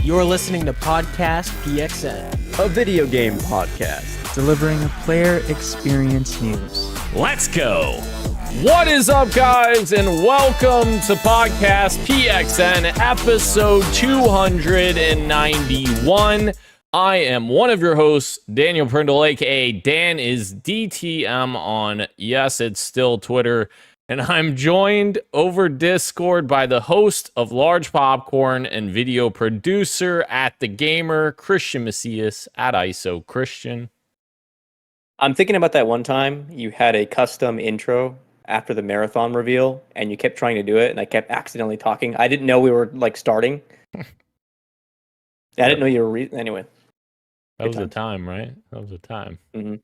You're listening to Podcast PXN, a video game podcast, delivering player experience news. Let's go! What is up, guys, and welcome to Podcast PXN, episode 291. I am one of your hosts, Daniel Prindle, aka Dan is DTM on, yes, it's still Twitter, and I'm joined over Discord by the host of Large Popcorn and video producer at The Gamer, Christian Macias, at ISO Christian. I'm thinking about that one time you had a custom intro after the marathon reveal, and you kept trying to do it, and I kept accidentally talking. I didn't know we were, starting. I didn't know you were... Anyway. That was a time, right? That was a time. Mm-hmm.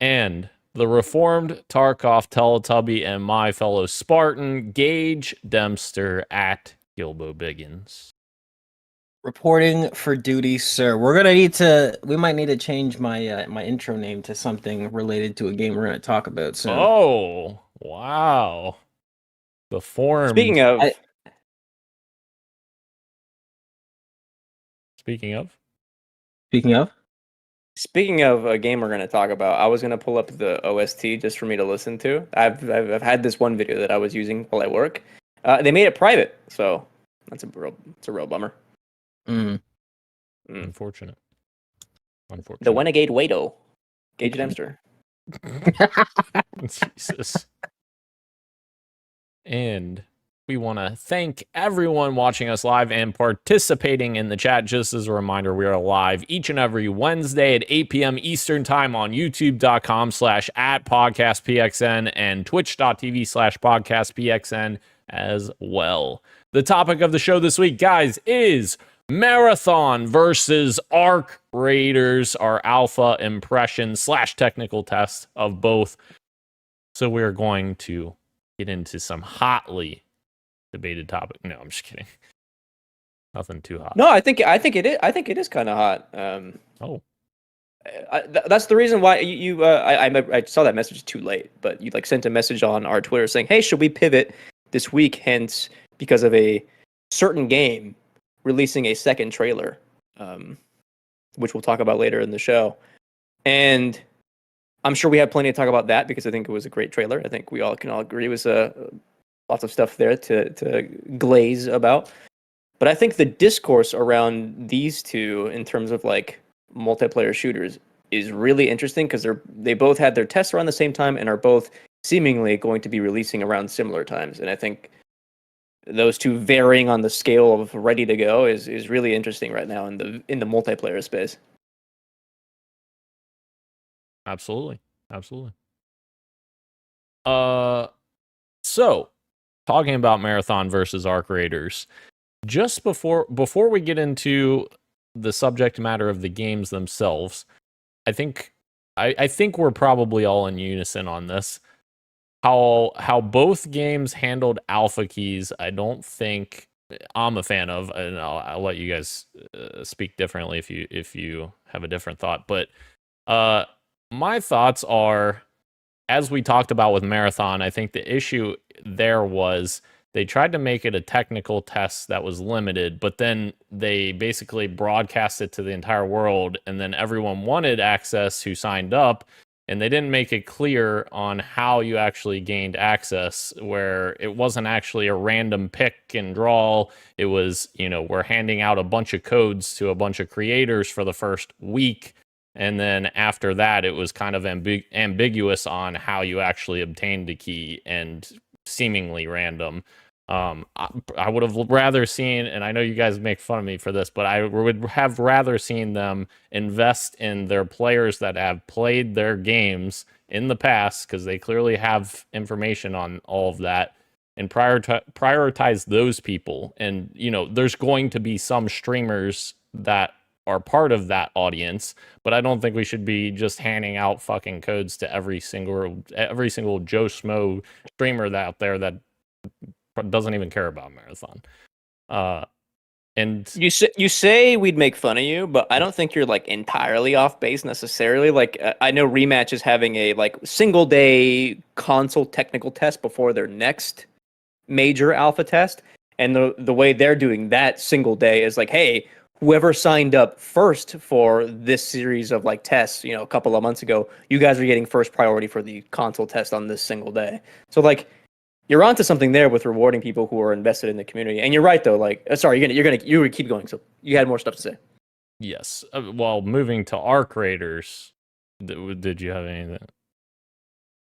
And the reformed Tarkov Teletubby and my fellow Spartan, Gage Dempster at Gilbo Biggins. reporting for duty, sir. We might need to change my my intro name to something related to a game we're gonna talk about soon. Oh, wow. The form. Speaking of... Speaking of a game we're going to talk about, I was going to pull up the OST just for me to listen to. I've had this one video that I was using while I work. They made it private, so it's a real bummer. Unfortunate. The Renegade Wado, Gage Dempster. Jesus. And we want to thank everyone watching us live and participating in the chat. Just as a reminder, we are live each and every Wednesday at 8 p.m. Eastern Time on youtube.com/@podcastpxn and twitch.tv/podcastpxn as well. The topic of the show this week, guys, is Marathon versus Arc Raiders, our alpha impression / technical test of both. So we're going to get into some hotly debated topic. No, I'm just kidding. Nothing too hot. No, I think it is. I think it is kind of hot. That's the reason why I saw that message too late. But you sent a message on our Twitter saying, "Hey, should we pivot this week?" Hence, because of a certain game releasing a second trailer, which we'll talk about later in the show. And I'm sure we have plenty to talk about that because I think it was a great trailer. I think we all can agree it was lots of stuff there to glaze about. But I think the discourse around these two in terms of multiplayer shooters is really interesting because they both had their tests around the same time and are both seemingly going to be releasing around similar times. And I think those two varying on the scale of ready to go is really interesting right now in the multiplayer space. Absolutely. So talking about Marathon versus Arc Raiders, just before we get into the subject matter of the games themselves, I think we're probably all in unison on this. How both games handled alpha keys, I don't think I'm a fan of, and I'll let you guys speak differently if you have a different thought. But my thoughts are, as we talked about with Marathon, I think the issue there was they tried to make it a technical test that was limited, but then they basically broadcast it to the entire world, and then everyone wanted access who signed up, and they didn't make it clear on how you actually gained access, where it wasn't actually a random pick and draw. It was, we're handing out a bunch of codes to a bunch of creators for the first week, and then after that, it was kind of ambiguous on how you actually obtained the key and seemingly random. I would have rather seen, and I know you guys make fun of me for this, but I would have rather seen them invest in their players that have played their games in the past, because they clearly have information on all of that, and prioritize those people. And, there's going to be some streamers that are part of that audience, but I don't think we should be just handing out fucking codes to every single Joe Schmo streamer out there that doesn't even care about Marathon. And you say we'd make fun of you, but I don't think you're entirely off base necessarily. I know Rematch is having a single day console technical test before their next major alpha test, And the way they're doing that single day is like, hey, whoever signed up first for this series of like tests, a couple of months ago, you guys are getting first priority for the console test on this single day. So like, you're onto something there with rewarding people who are invested in the community. And you're right though. Like, sorry, you would keep going. So you had more stuff to say. Yes. Well, moving to ARC Raiders, did you have anything?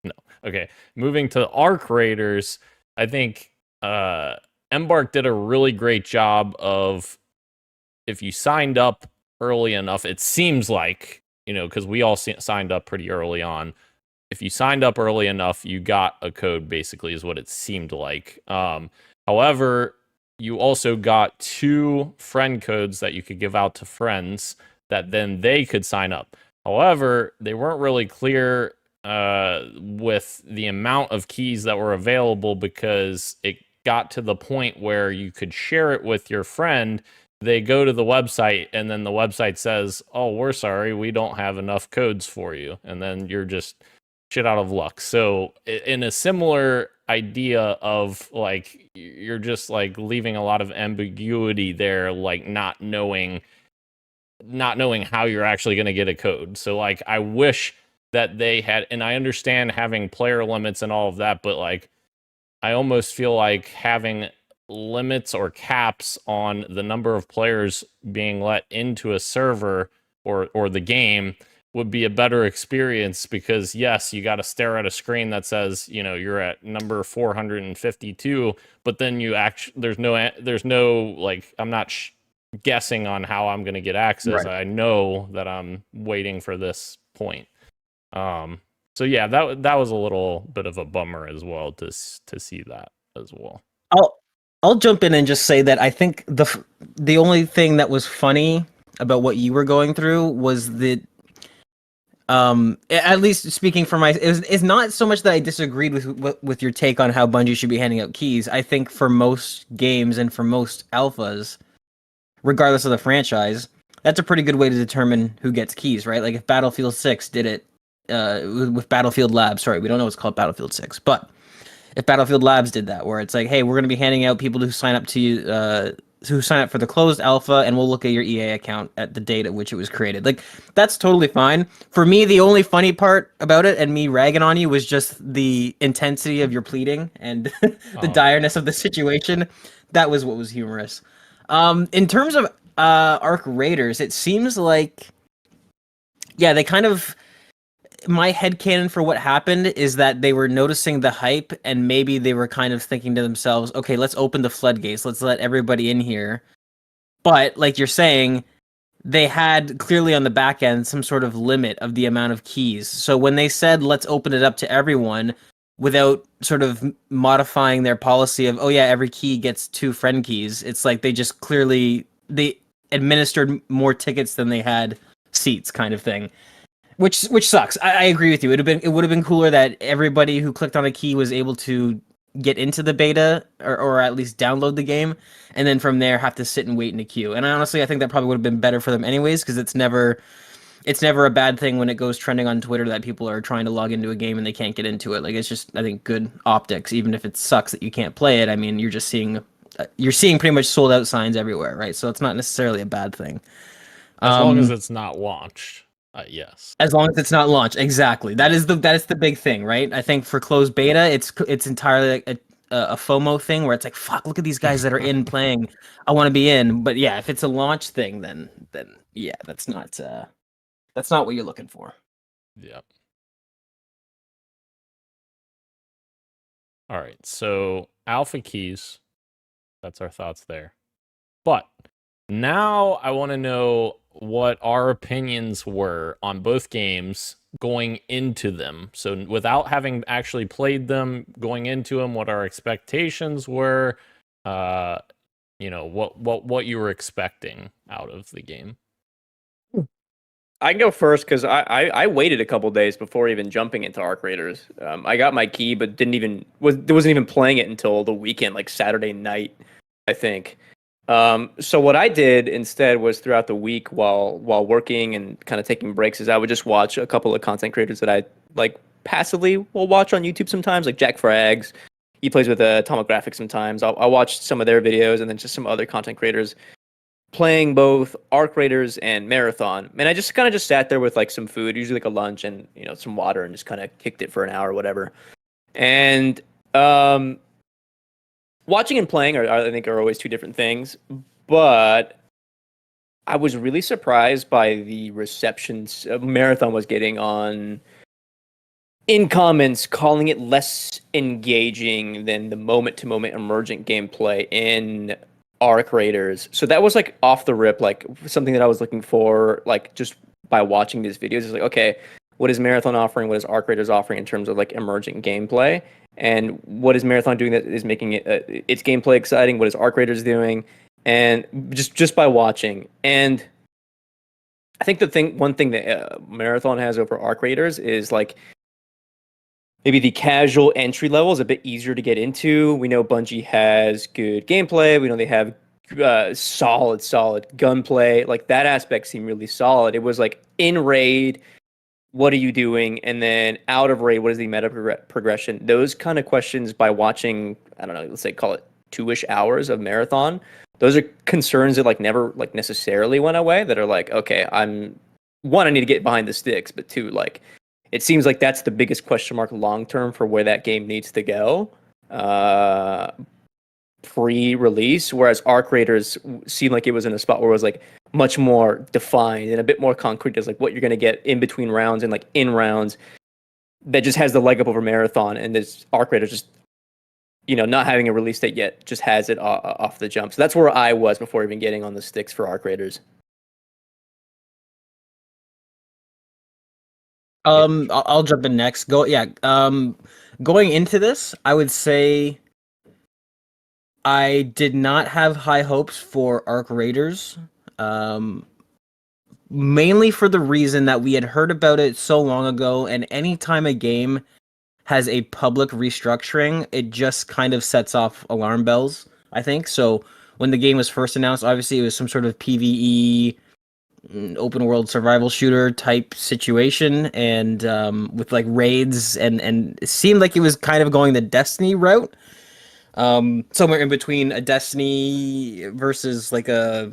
No. Okay. Moving to ARC Raiders, I think Embark did a really great job of, if you signed up early enough, it seems like, because we all signed up pretty early on. If you signed up early enough, you got a code, basically, is what it seemed like. However, you also got 2 friend codes that you could give out to friends that then they could sign up. However, they weren't really clear with the amount of keys that were available, because it got to the point where you could share it with your friend. They go to the website, and then the website says, oh, we're sorry, we don't have enough codes for you. And then you're just shit out of luck. So in a similar idea of like, you're just like leaving a lot of ambiguity there, like not knowing how you're actually going to get a code. So like, I wish that they had, and I understand having player limits and all of that, but like, I almost feel like having limits or caps on the number of players being let into a server or the game would be a better experience, because yes, you got to stare at a screen that says, you're at number 452, but then there's no like, I'm not guessing on how I'm going to get access. Right. I know that I'm waiting for this point. So yeah, that was a little bit of a bummer as well to see that as well. I'll jump in and just say that I think the only thing that was funny about what you were going through was that, at least speaking for it's not so much that I disagreed with your take on how Bungie should be handing out keys. I think for most games and for most alphas, regardless of the franchise, that's a pretty good way to determine who gets keys, right? Like if Battlefield 6 did it with Battlefield Labs, sorry, we don't know what's called Battlefield 6, but if Battlefield Labs did that, where it's like, hey, we're going to be handing out people who sign up to you, who sign up for the closed alpha, and we'll look at your EA account at the date at which it was created. Like, that's totally fine. For me, the only funny part about it and me ragging on you was just the intensity of your pleading and the direness of the situation. That was what was humorous. In terms of ARC Raiders, it seems like, yeah, they kind of... My headcanon for what happened is that they were noticing the hype, and maybe they were kind of thinking to themselves, okay, let's open the floodgates. Let's let everybody in here. But like you're saying, they had clearly on the back end some sort of limit of the amount of keys. So when they said, let's open it up to everyone without sort of modifying their policy of, oh yeah, every key gets 2 friend keys. It's like they just clearly, they administered more tickets than they had seats kind of thing. Which sucks. I agree with you. It would have been cooler that everybody who clicked on a key was able to get into the beta or at least download the game, and then from there have to sit and wait in a queue. And honestly, I think that probably would have been better for them anyways, because it's never a bad thing when it goes trending on Twitter that people are trying to log into a game and they can't get into it. Like, it's just, I think, good optics, even if it sucks that you can't play it. I mean, you're seeing pretty much sold out signs everywhere, right? So it's not necessarily a bad thing. As long as it's not launched. Yes. As long as it's not launched, exactly. That is the big thing, right? I think for closed beta, it's entirely like a FOMO thing where it's like, fuck, look at these guys that are in playing. I want to be in. But yeah, if it's a launch thing, then yeah, that's not what you're looking for. Yep. All right. So alpha keys. That's our thoughts there. But now I want to know what our opinions were on both games going into them. So without having actually played them, going into them, what our expectations were, what you were expecting out of the game. I can go first because I waited a couple days before even jumping into ARC Raiders. I got my key, but wasn't even playing it until the weekend, like Saturday night, I think. So what I did instead was throughout the week while working and kind of taking breaks is I would just watch a couple of content creators that I like passively will watch on YouTube sometimes, like Jack Frags, he plays with Atomic Graphics sometimes. I'll watch some of their videos, and then just some other content creators playing both Arc Raiders and Marathon. And I just kind of just sat there with like some food, usually like a lunch and some water, and just kind of kicked it for an hour or whatever. And watching and playing I think are always two different things, but I was really surprised by the receptions Marathon was getting in comments, calling it less engaging than the moment-to-moment emergent gameplay in Arc Raiders. So that was like off the rip, like something that I was looking for, like just by watching these videos. It's like, okay, what is Marathon offering? What is Arc Raiders offering in terms of like emergent gameplay? And what is Marathon doing that is making its gameplay exciting? What is Arc Raiders doing? And just by watching. And I think one thing that Marathon has over Arc Raiders is like maybe the casual entry level is a bit easier to get into. We know Bungie has good gameplay. We know they have solid gunplay. Like that aspect seemed really solid. It was like in raid, what are you doing? And then out of raid, what is the meta progression? Those kind of questions by watching, I don't know, let's say call it 2-ish hours of Marathon. Those are concerns that like never like necessarily went away, that are like, okay, I need to get behind the sticks, but two, like it seems like that's the biggest question mark long term for where that game needs to go pre-release. Whereas Arc Raiders seemed like it was in a spot where it was like much more defined and a bit more concrete as like what you're going to get in between rounds and like in rounds, that just has the leg up over Marathon. And this Arc Raiders just, not having a release date yet, just has it off the jump. So that's where I was before even getting on the sticks for Arc Raiders. I'll jump in next. Going into this, I would say I did not have high hopes for Arc Raiders. Mainly for the reason that we had heard about it so long ago, and anytime a game has a public restructuring, it just kind of sets off alarm bells, I think. So when the game was first announced, obviously it was some sort of PvE open world survival shooter type situation, and with raids, and it seemed like it was kind of going the Destiny route, somewhere in between a Destiny versus like a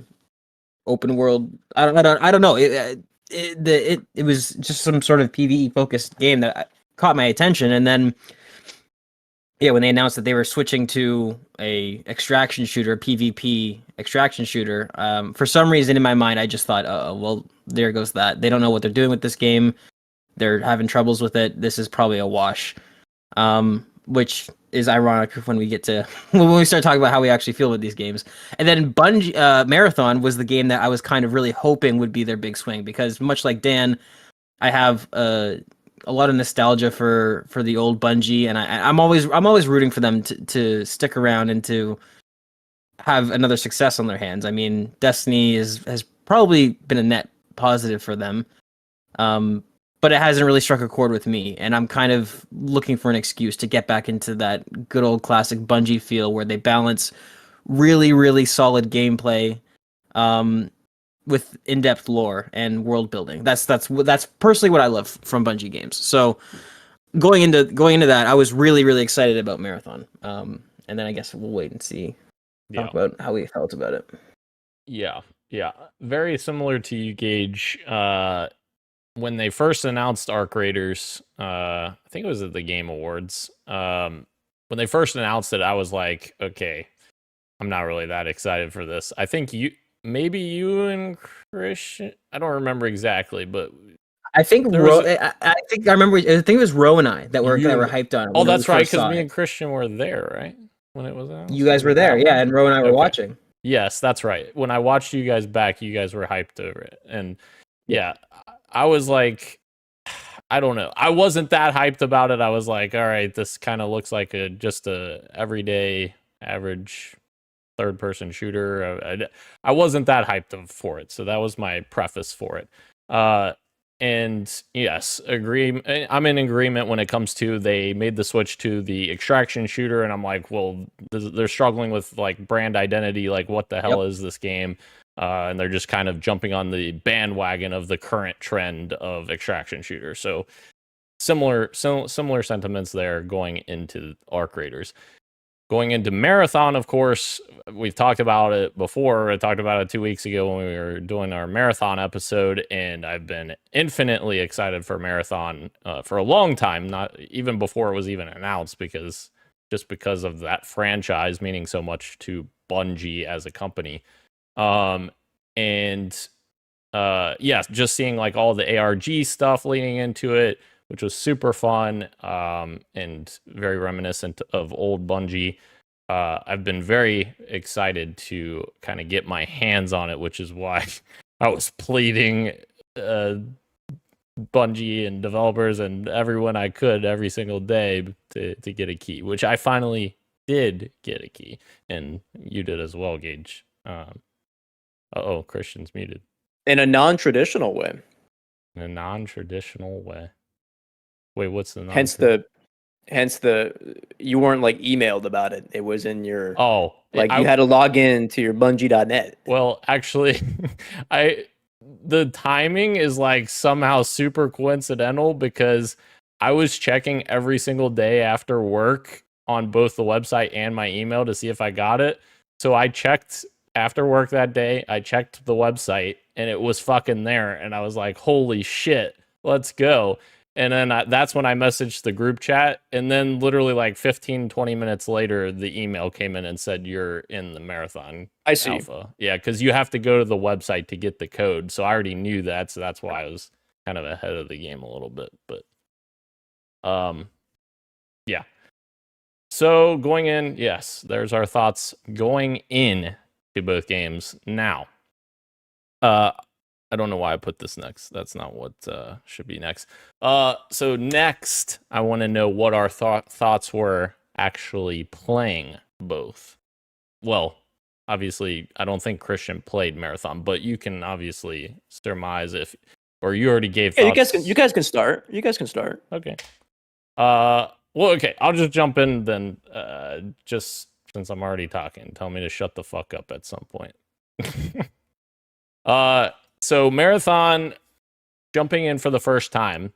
open world. I don't know. It was just some sort of PvE focused game that caught my attention, and then when they announced that they were switching to a extraction shooter, PvP extraction shooter, for some reason in my mind I just thought, well, there goes that. They don't know what they're doing with this game. They're having troubles with it. This is probably a wash. Which is ironic when we start talking about how we actually feel with these games. And then Bungie Marathon was the game that I was kind of really hoping would be their big swing, because much like Dan, I have a lot of nostalgia for the old Bungie, and I'm always rooting for them to stick around and to have another success on their hands. I mean, Destiny has probably been a net positive for them. But it hasn't really struck a chord with me, and I'm kind of looking for an excuse to get back into that good old classic Bungie feel, where they balance really, really solid gameplay with in-depth lore and world building. That's personally what I love from Bungie games. So going into that, I was really, really excited about Marathon. And then I guess we'll wait and see. Talk about how we felt about it. Yeah. Very similar to you, Gage. When they first announced Arc Raiders, I think it was at the Game Awards. When they first announced it, I was like, okay, I'm not really that excited for this. I think you and Christian, I don't remember exactly, but I think I remember. I think it was Ro and I that were hyped on it. Oh, that's right, because me and Christian were there, right? When it was announced. You guys were there, yeah, and Ro and I were watching. Yes, that's right. When I watched you guys back, you guys were hyped over it, and yeah. I was like, I don't know. I wasn't that hyped about it. I was like, all right, this kind of looks like just a everyday average third-person shooter. I wasn't that hyped for it, so that was my preface for it. And yes, agree. I'm in agreement when it comes to they made the switch to the extraction shooter, and I'm like, well, they're struggling with like brand identity. Like, what the hell is this game? And they're just kind of jumping on the bandwagon of the current trend of extraction shooter. So similar sentiments there going into Arc Raiders. Going into Marathon, of course, we've talked about it before. I talked about it 2 weeks ago when we were doing our Marathon episode, and I've been infinitely excited for Marathon for a long time, not even before it was even announced, because of that franchise meaning so much to Bungie as a company. Just seeing like all the ARG stuff leading into it, which was super fun and very reminiscent of old Bungie. I've been very excited to kind of get my hands on it, which is why I was pleading Bungie and developers and everyone I could every single day to get a key, which I finally did get a key, and you did as well, Gage. Christian's muted. In a non-traditional way. In a non-traditional way. Wait, what's the Hence the you weren't like emailed about it. It was in your you had to log in to your Bungie.net. Well, actually, the timing is like somehow super coincidental, because I was checking every single day after work on both the website and my email to see if I got it. So I checked after work that day. I checked the website and it was fucking there. And I was like, holy shit, let's go. And then that's when I messaged the group chat. And then literally like 15, 20 minutes later, the email came in and said, you're in the Marathon I see. Alpha. Yeah, because you have to go to the website to get the code. So I already knew that. So that's why I was kind of ahead of the game a little bit. But yeah. So going in, yes, there's our thoughts going in to both games. Now, I don't know why I put this next. That's not what should be next. So next, I want to know what our thoughts were actually playing both. Well, obviously, I don't think Christian played Marathon, but you can obviously surmise or you already gave thoughts. You guys can start. You guys can start. Okay. Okay. I'll just jump in then. Just since I'm already talking, tell me to shut the fuck up at some point. So Marathon, jumping in for the first time,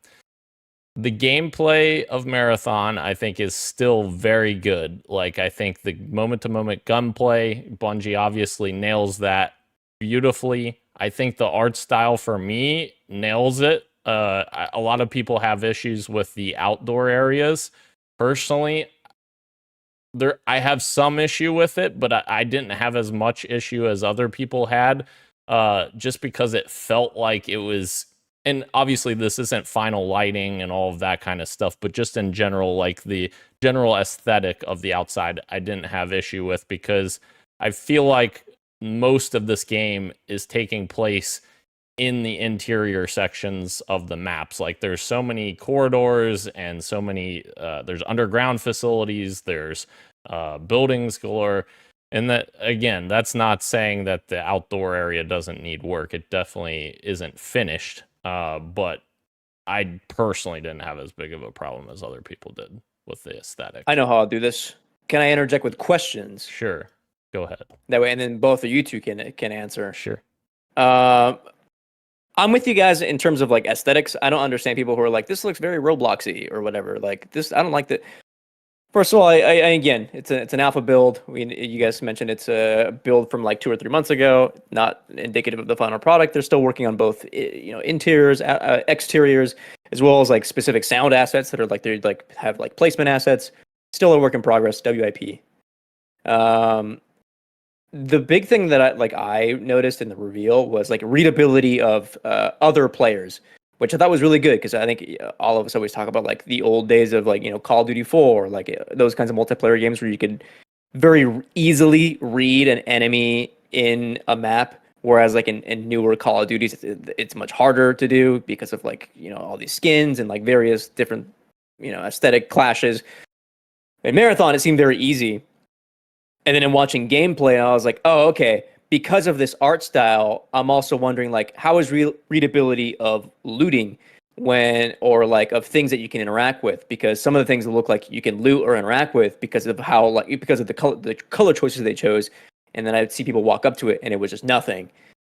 the gameplay of Marathon, I think, is still very good. Like, I think the moment-to-moment gunplay, Bungie obviously nails that beautifully. I think the art style, for me, nails it. A lot of people have issues with the outdoor areas. Personally, I have some issue with it, but I didn't have as much issue as other people had. Just because it felt like it was, and obviously this isn't final lighting and all of that kind of stuff, but just in general, like the general aesthetic of the outside, I didn't have issue with, because I feel like most of this game is taking place in the interior sections of the maps. Like, there's so many corridors and so many, there's underground facilities, there's buildings galore. And that, again, that's not saying that the outdoor area doesn't need work. It definitely isn't finished. But I personally didn't have as big of a problem as other people did with the aesthetic. I know how I'll do this. Can I interject with questions? Sure. Go ahead. That way, and then both of you two can answer. Sure. I'm with you guys in terms of like aesthetics. I don't understand people who are like, this looks very Robloxy or whatever. Like this, I don't like that. First of all, I again, it's an alpha build. You guys mentioned it's a build from like 2 or 3 months ago, not indicative of the final product. They're still working on both, interiors, exteriors, as well as like specific sound assets that are like they have like placement assets. Still a work in progress. WIP. The big thing that I noticed in the reveal was like readability of other players, which I thought was really good, because I think all of us always talk about like the old days of like, Call of Duty 4, like those kinds of multiplayer games where you could very easily read an enemy in a map, whereas like in newer Call of Duties, it's much harder to do because of like, all these skins and like various different, aesthetic clashes. In Marathon, it seemed very easy. And then in watching gameplay, I was like, oh, okay. Because of this art style, I'm also wondering, like, how is readability of looting or like of things that you can interact with? Because some of the things that look like you can loot or interact with because of the color choices they chose, and then I'd see people walk up to it and it was just nothing.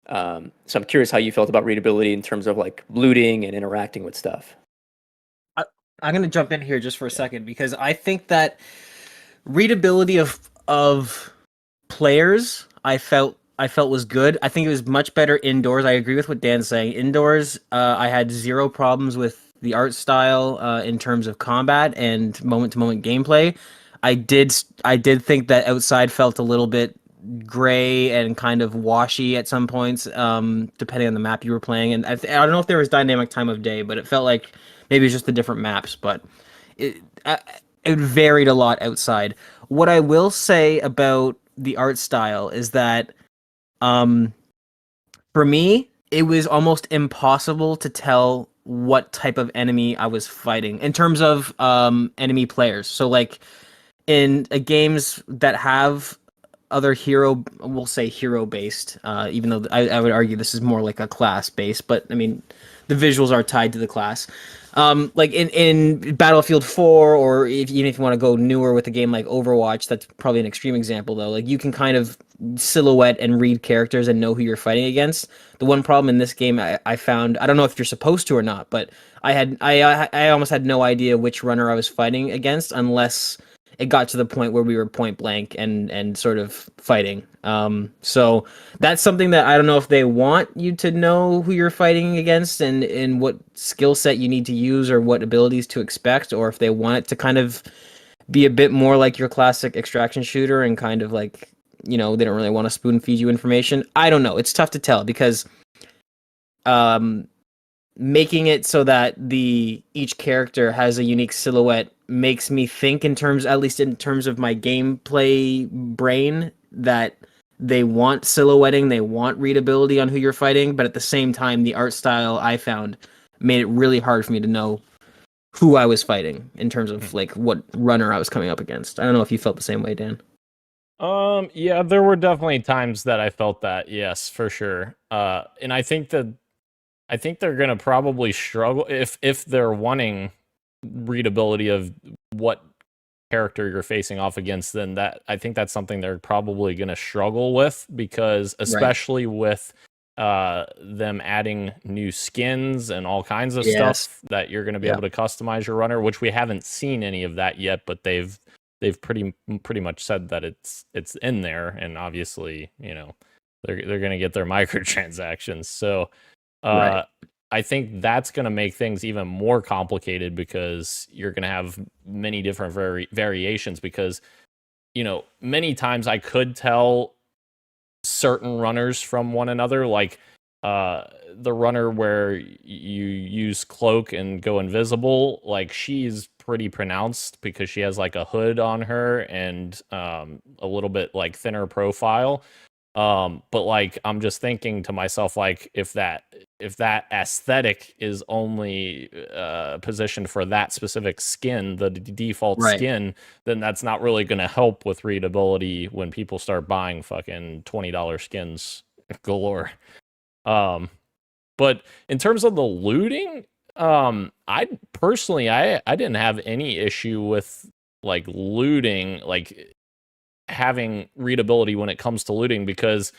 So I'm curious how you felt about readability in terms of like looting and interacting with stuff. I'm gonna jump in here just for a second, because I think that readability of players, I felt was good. I think it was much better indoors. I agree with what Dan's saying. Indoors, I had zero problems with the art style in terms of combat and moment to moment gameplay. I did think that outside felt a little bit gray and kind of washy at some points, depending on the map you were playing. And I don't know if there was dynamic time of day, but it felt like maybe it's just the different maps. But it I, it varied a lot outside. What I will say about the art style is that um, for me, it was almost impossible to tell what type of enemy I was fighting in terms of enemy players. So like in games that have other hero, we'll say hero based, even though I would argue this is more like a class based, but I mean the visuals are tied to the class. Like in Battlefield 4, or even if you want to go newer with a game like Overwatch, that's probably an extreme example though. Like you can kind of silhouette and read characters and know who you're fighting against. The one problem in this game I found, I don't know if you're supposed to or not, but I almost had no idea which runner I was fighting against unless it got to the point where we were point blank and sort of fighting. So that's something that I don't know if they want you to know who you're fighting against and what skill set you need to use or what abilities to expect, or if they want it to kind of be a bit more like your classic extraction shooter and kind of like, they don't really want to spoon feed you information. I don't know. It's tough to tell because making it so that each character has a unique silhouette makes me think at least in terms of my gameplay brain, that they want silhouetting, they want readability on who you're fighting, but at the same time, the art style I found made it really hard for me to know who I was fighting in terms of like what runner I was coming up against. I don't know if you felt the same way, Dan. Yeah, there were definitely times that I felt that, yes, for sure. And I think they're gonna probably struggle if they're wanting readability of what character you're facing off against. Then I think that's something they're probably gonna struggle with, because especially with them adding new skins and all kinds of stuff that you're gonna be able to customize your runner, which we haven't seen any of that yet, but they've pretty much said that it's in there, and obviously they're gonna get their microtransactions. So I think that's going to make things even more complicated, because you're going to have many different variations, because many times I could tell certain runners from one another, like the runner where you use cloak and go invisible, like she's pretty pronounced because she has like a hood on her and a little bit like thinner profile. But like I'm just thinking to myself, like if that aesthetic is only positioned for that specific skin, the default skin, then that's not really going to help with readability when people start buying fucking $20 skins galore. But in terms of the looting, I personally I didn't have any issue with like looting, like having readability when it comes to looting, because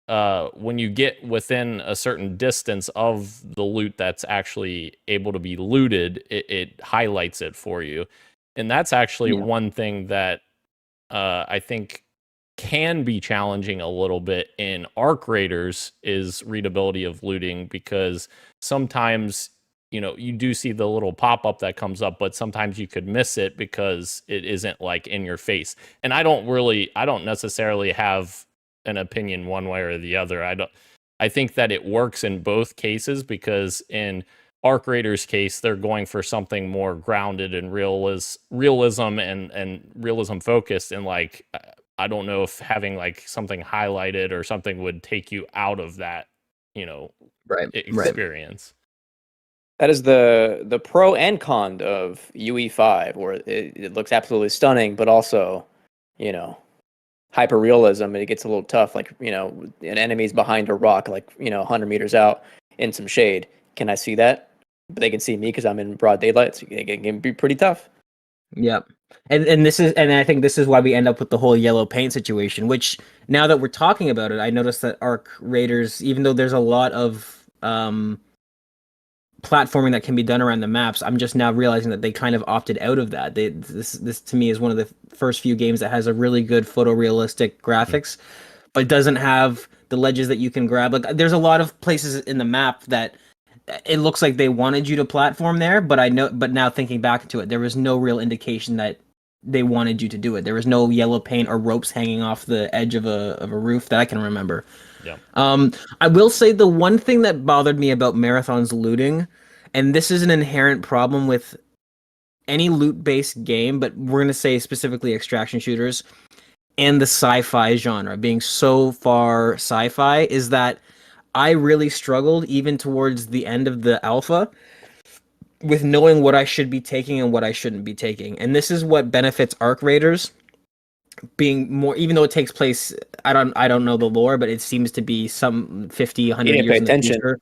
when you get within a certain distance of the loot that's actually able to be looted, it highlights it for you. And that's actually one thing that I think can be challenging a little bit in Arc Raiders, is readability of looting, because sometimes you do see the little pop-up that comes up, but sometimes you could miss it because it isn't like in your face. And I don't necessarily have an opinion one way or the other. I think that it works in both cases, because in Arc Raiders case, they're going for something more grounded and realism and realism focused. And like, I don't know if having like something highlighted or something would take you out of that, experience. That is the pro and con of UE5, where it looks absolutely stunning, but also, hyper realism, and it gets a little tough. Like, an enemy's behind a rock, like 100 meters out in some shade. Can I see that? But they can see me because I'm in broad daylight. So it can be pretty tough. Yep. And I think this is why we end up with the whole yellow paint situation, which now that we're talking about it, I noticed that Arc Raiders, even though there's a lot of platforming that can be done around the maps. I'm just now realizing that they kind of opted out of that. This to me is one of the first few games that has a really good photorealistic graphics, but doesn't have the ledges that you can grab. Like there's a lot of places in the map that it looks like they wanted you to platform there, but now thinking back to it, there was no real indication that they wanted you to do it. There was no yellow paint or ropes hanging off the edge of a roof that I can remember. Yeah. I will say the one thing that bothered me about Marathon's looting, and this is an inherent problem with any loot-based game, but we're going to say specifically extraction shooters and the sci-fi genre being so far sci-fi, is that I really struggled even towards the end of the alpha with knowing what I should be taking and what I shouldn't be taking. And this is what benefits Arc Raiders being more, even though it takes place, I don't know the lore, but it seems to be some 50, 100 years in the future.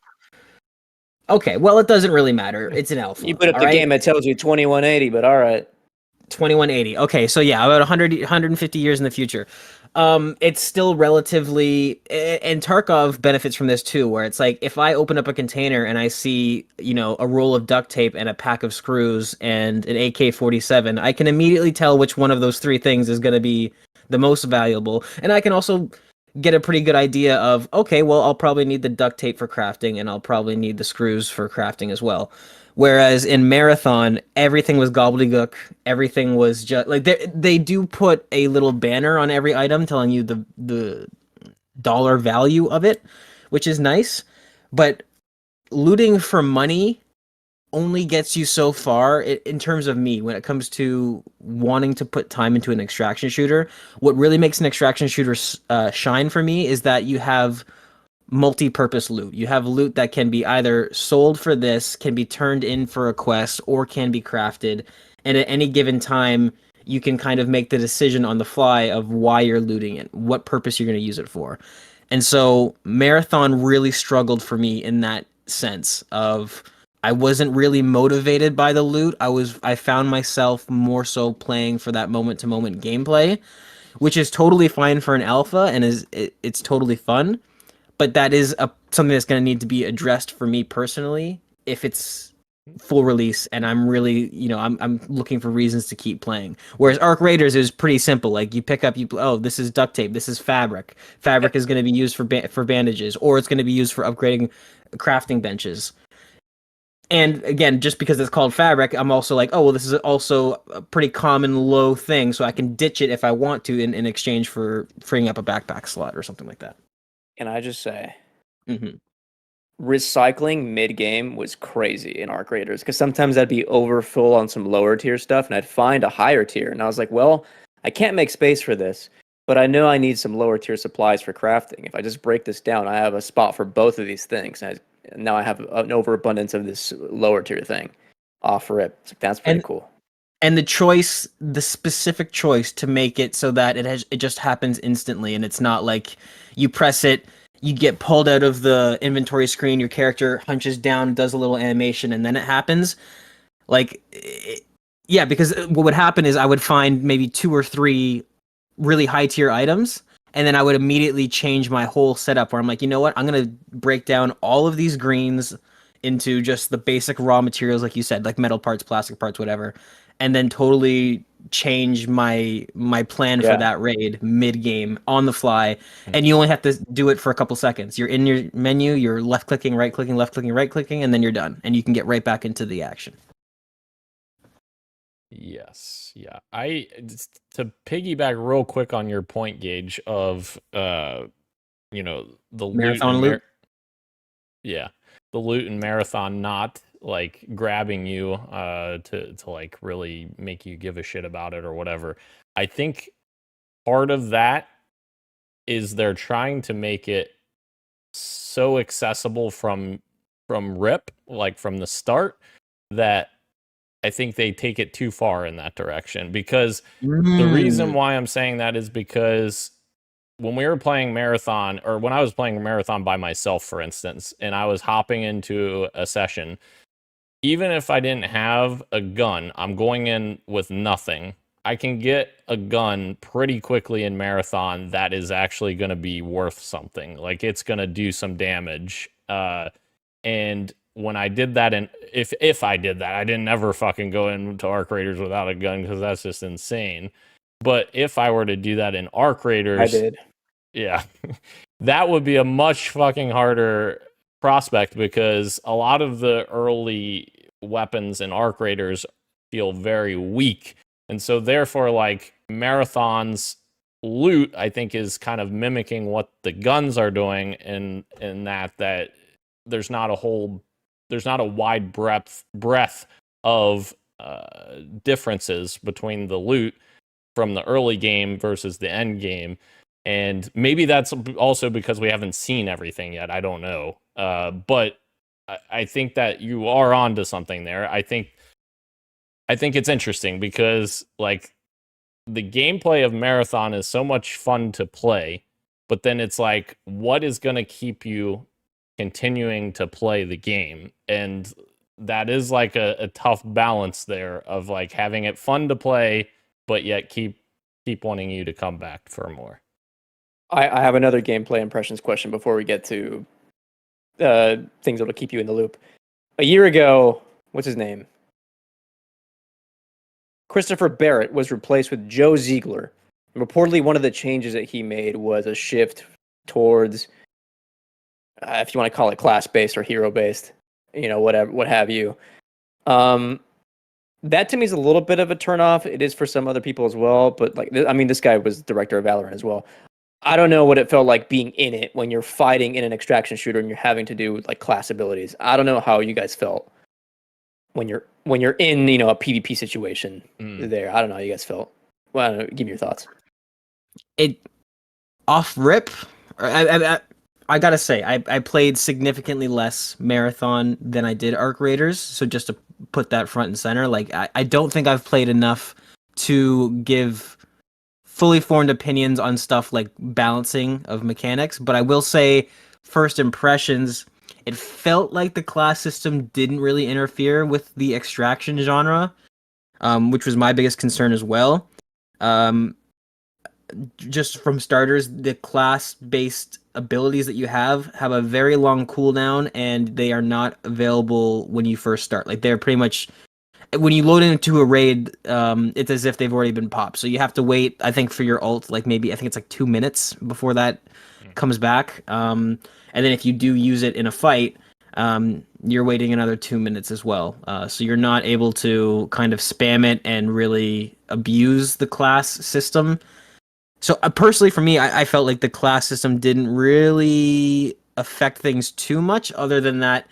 Okay, well, it doesn't really matter. It's an alpha. You put up the game that tells you 2180, but all right. 2180. Okay, so yeah, about 150 years in the future. It's still relatively, and Tarkov benefits from this too, where it's like if I open up a container and I see, a roll of duct tape and a pack of screws and an AK-47, I can immediately tell which one of those three things is going to be the most valuable, and I can also get a pretty good idea of, okay, well, I'll probably need the duct tape for crafting, and I'll probably need the screws for crafting as well. Whereas in Marathon, everything was gobbledygook. Everything was just like they do put a little banner on every item telling you the dollar value of it, which is nice. But looting for money only gets you so far in terms of me when it comes to wanting to put time into an extraction shooter. What really makes an extraction shooter shine for me is that you have multi-purpose loot. You have loot that can be either sold for this, can be turned in for a quest, or can be crafted. And at any given time, you can kind of make the decision on the fly of why you're looting it, what purpose you're going to use it for. And so Marathon really struggled for me in that sense of I wasn't really motivated by the loot. I found myself more so playing for that moment-to-moment gameplay, which is totally fine for an alpha and it's totally fun. But that is something that's going to need to be addressed for me personally if it's full release and I'm really, I'm looking for reasons to keep playing. Whereas Arc Raiders is pretty simple. Like you pick up, this is duct tape, this is fabric. Fabric is going to be used for bandages, or it's going to be used for upgrading crafting benches. And again, just because it's called fabric, I'm also like, oh, well, this is also a pretty common low thing, so I can ditch it if I want to in exchange for freeing up a backpack slot or something like that. Can I just say, recycling mid-game was crazy in Arc Raiders, because sometimes I'd be overfull on some lower tier stuff, and I'd find a higher tier, and I was like, well, I can't make space for this, but I know I need some lower tier supplies for crafting. If I just break this down, I have a spot for both of these things, and now I have an overabundance of this lower tier thing off rip. So that's pretty cool. And the specific choice to make it so that it just happens instantly, and it's not like you press it, you get pulled out of the inventory screen, your character hunches down, does a little animation, and then it happens. Because what would happen is I would find maybe 2 or 3 really high tier items, and then I would immediately change my whole setup where I'm like, you know what, I'm going to break down all of these greens into just the basic raw materials, like you said, like metal parts, plastic parts, whatever, and then totally change my plan for that raid mid-game on the fly. And you only have to do it for a couple seconds. You're in your menu, you're left-clicking, right-clicking, left-clicking, right-clicking, and then you're done. And you can get right back into the action. Yes. Yeah. To piggyback real quick on your point, Gage, of the Marathon loot. The loot and Marathon not like grabbing you to like really make you give a shit about it or whatever. I think part of that is they're trying to make it so accessible from rip, like from the start, that I think they take it too far in that direction. Because the reason why I'm saying that is because when we were playing Marathon, or when I was playing Marathon by myself, for instance, and I was hopping into a session, even if I didn't have a gun, I'm going in with nothing. I can get a gun pretty quickly in Marathon that is actually going to be worth something. Like, it's going to do some damage. And when I did that, and if I did that, I didn't ever fucking go into Arc Raiders without a gun because that's just insane. But if I were to do that in Arc Raiders, I did. yeah, that would be a much fucking harder prospect because a lot of the early weapons in Arc Raiders feel very weak. And so therefore, like, Marathon's loot, I think, is kind of mimicking what the guns are doing in that there's not a wide breadth of differences between the loot from the early game versus the end game. And maybe that's also because we haven't seen everything yet. I don't know. But I think that you are onto something there. I think it's interesting because, like, the gameplay of Marathon is so much fun to play, but then it's like, what is going to keep you continuing to play the game? And that is like a tough balance there of like having it fun to play, but yet keep wanting you to come back for more. I have another gameplay impressions question before we get to things that'll keep you in the loop. A year ago, what's his name? Christopher Barrett was replaced with Joe Ziegler. And reportedly, one of the changes that he made was a shift towards, if you want to call it class-based or hero-based, whatever, what have you. That to me is a little bit of a turnoff. It is for some other people as well, but this guy was director of Valorant as well. I don't know what it felt like being in it when you're fighting in an extraction shooter and you're having to do like class abilities. I don't know how you guys felt when you're in a PvP situation there. I don't know how you guys felt. Well, I don't know, give me your thoughts. It off rip. I gotta say, I played significantly less Marathon than I did Arc Raiders. So just to put that front and center, like I don't think I've played enough to give fully formed opinions on stuff like balancing of mechanics. But I will say, first impressions, it felt like the class system didn't really interfere with the extraction genre, which was my biggest concern as well. Just from starters, the class-based abilities that you have a very long cooldown, and they are not available when you first start. Like, they're pretty much, when you load into a raid, it's as if they've already been popped. So you have to wait, I think, for your ult, like maybe, I think it's like 2 minutes before that comes back. And then if you do use it in a fight, you're waiting another 2 minutes as well. So you're not able to kind of spam it and really abuse the class system. So personally, for me, I felt like the class system didn't really affect things too much. Other than that,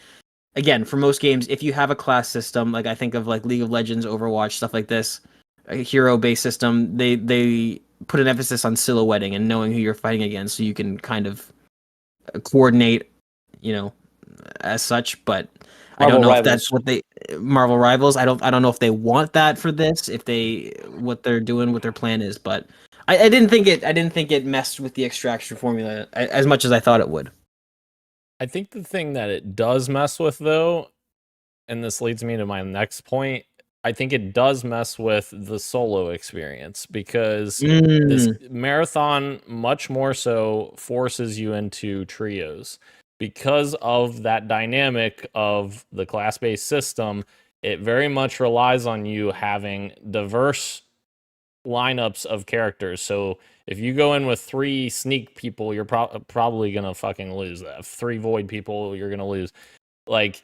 again, for most games, if you have a class system, like I think of like League of Legends, Overwatch, stuff like this, a hero-based system, they put an emphasis on silhouetting and knowing who you're fighting against, so you can kind of coordinate, as such. But I don't know if that's what Marvel Rivals. I don't know if they want that for this. What they're doing, what their plan is, but. I didn't think it messed with the extraction formula as much as I thought it would. I think the thing that it does mess with, though, and this leads me to my next point, I think it does mess with the solo experience because this Marathon much more so forces you into trios. Because of that dynamic of the class-based system, it very much relies on you having diverse lineups of characters. So if you go in with 3 sneak people, you're probably gonna fucking lose that. 3 void people, you're gonna lose. Like,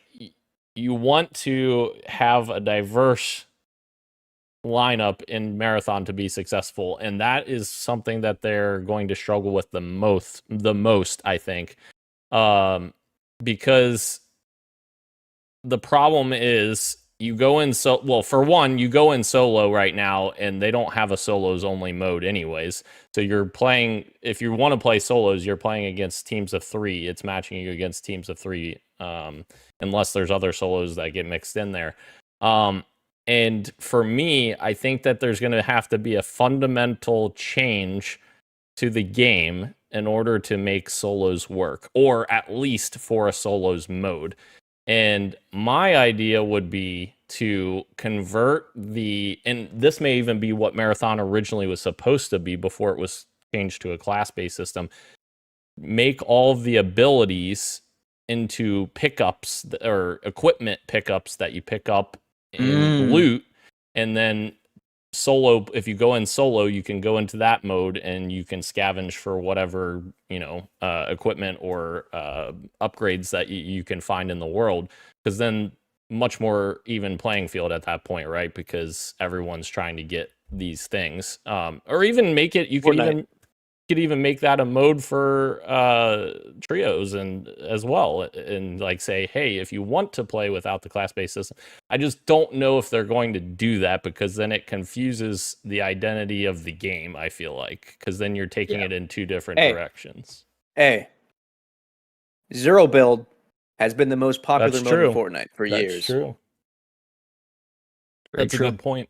you want to have a diverse lineup in Marathon to be successful, and that is something that they're going to struggle with the most, I think, because the problem is, you go in for one, you go in solo right now, and they don't have a solos only mode anyways. So you're playing, if you want to play solos, you're playing against teams of 3. It's matching you against teams of 3, unless there's other solos that get mixed in there. And for me, I think that there's going to have to be a fundamental change to the game in order to make solos work, or at least for a solos mode. And my idea would be to convert and this may even be what Marathon originally was supposed to be before it was changed to a class-based system, make all of the abilities into pickups or equipment pickups that you pick up in loot, and then solo, if you go in solo, you can go into that mode and you can scavenge for whatever, equipment or upgrades that you can find in the world, because then much more even playing field at that point, right? Because everyone's trying to get these things, or even make it, you could even make that a mode for trios and as well, and like say, hey, if you want to play without the class-based system. I just don't know if they're going to do that, because then it confuses the identity of the game, I feel like, because then you're taking it in two different directions. Hey, Zero Build has been the most popular mode in Fortnite for years. That's true. That's a good point.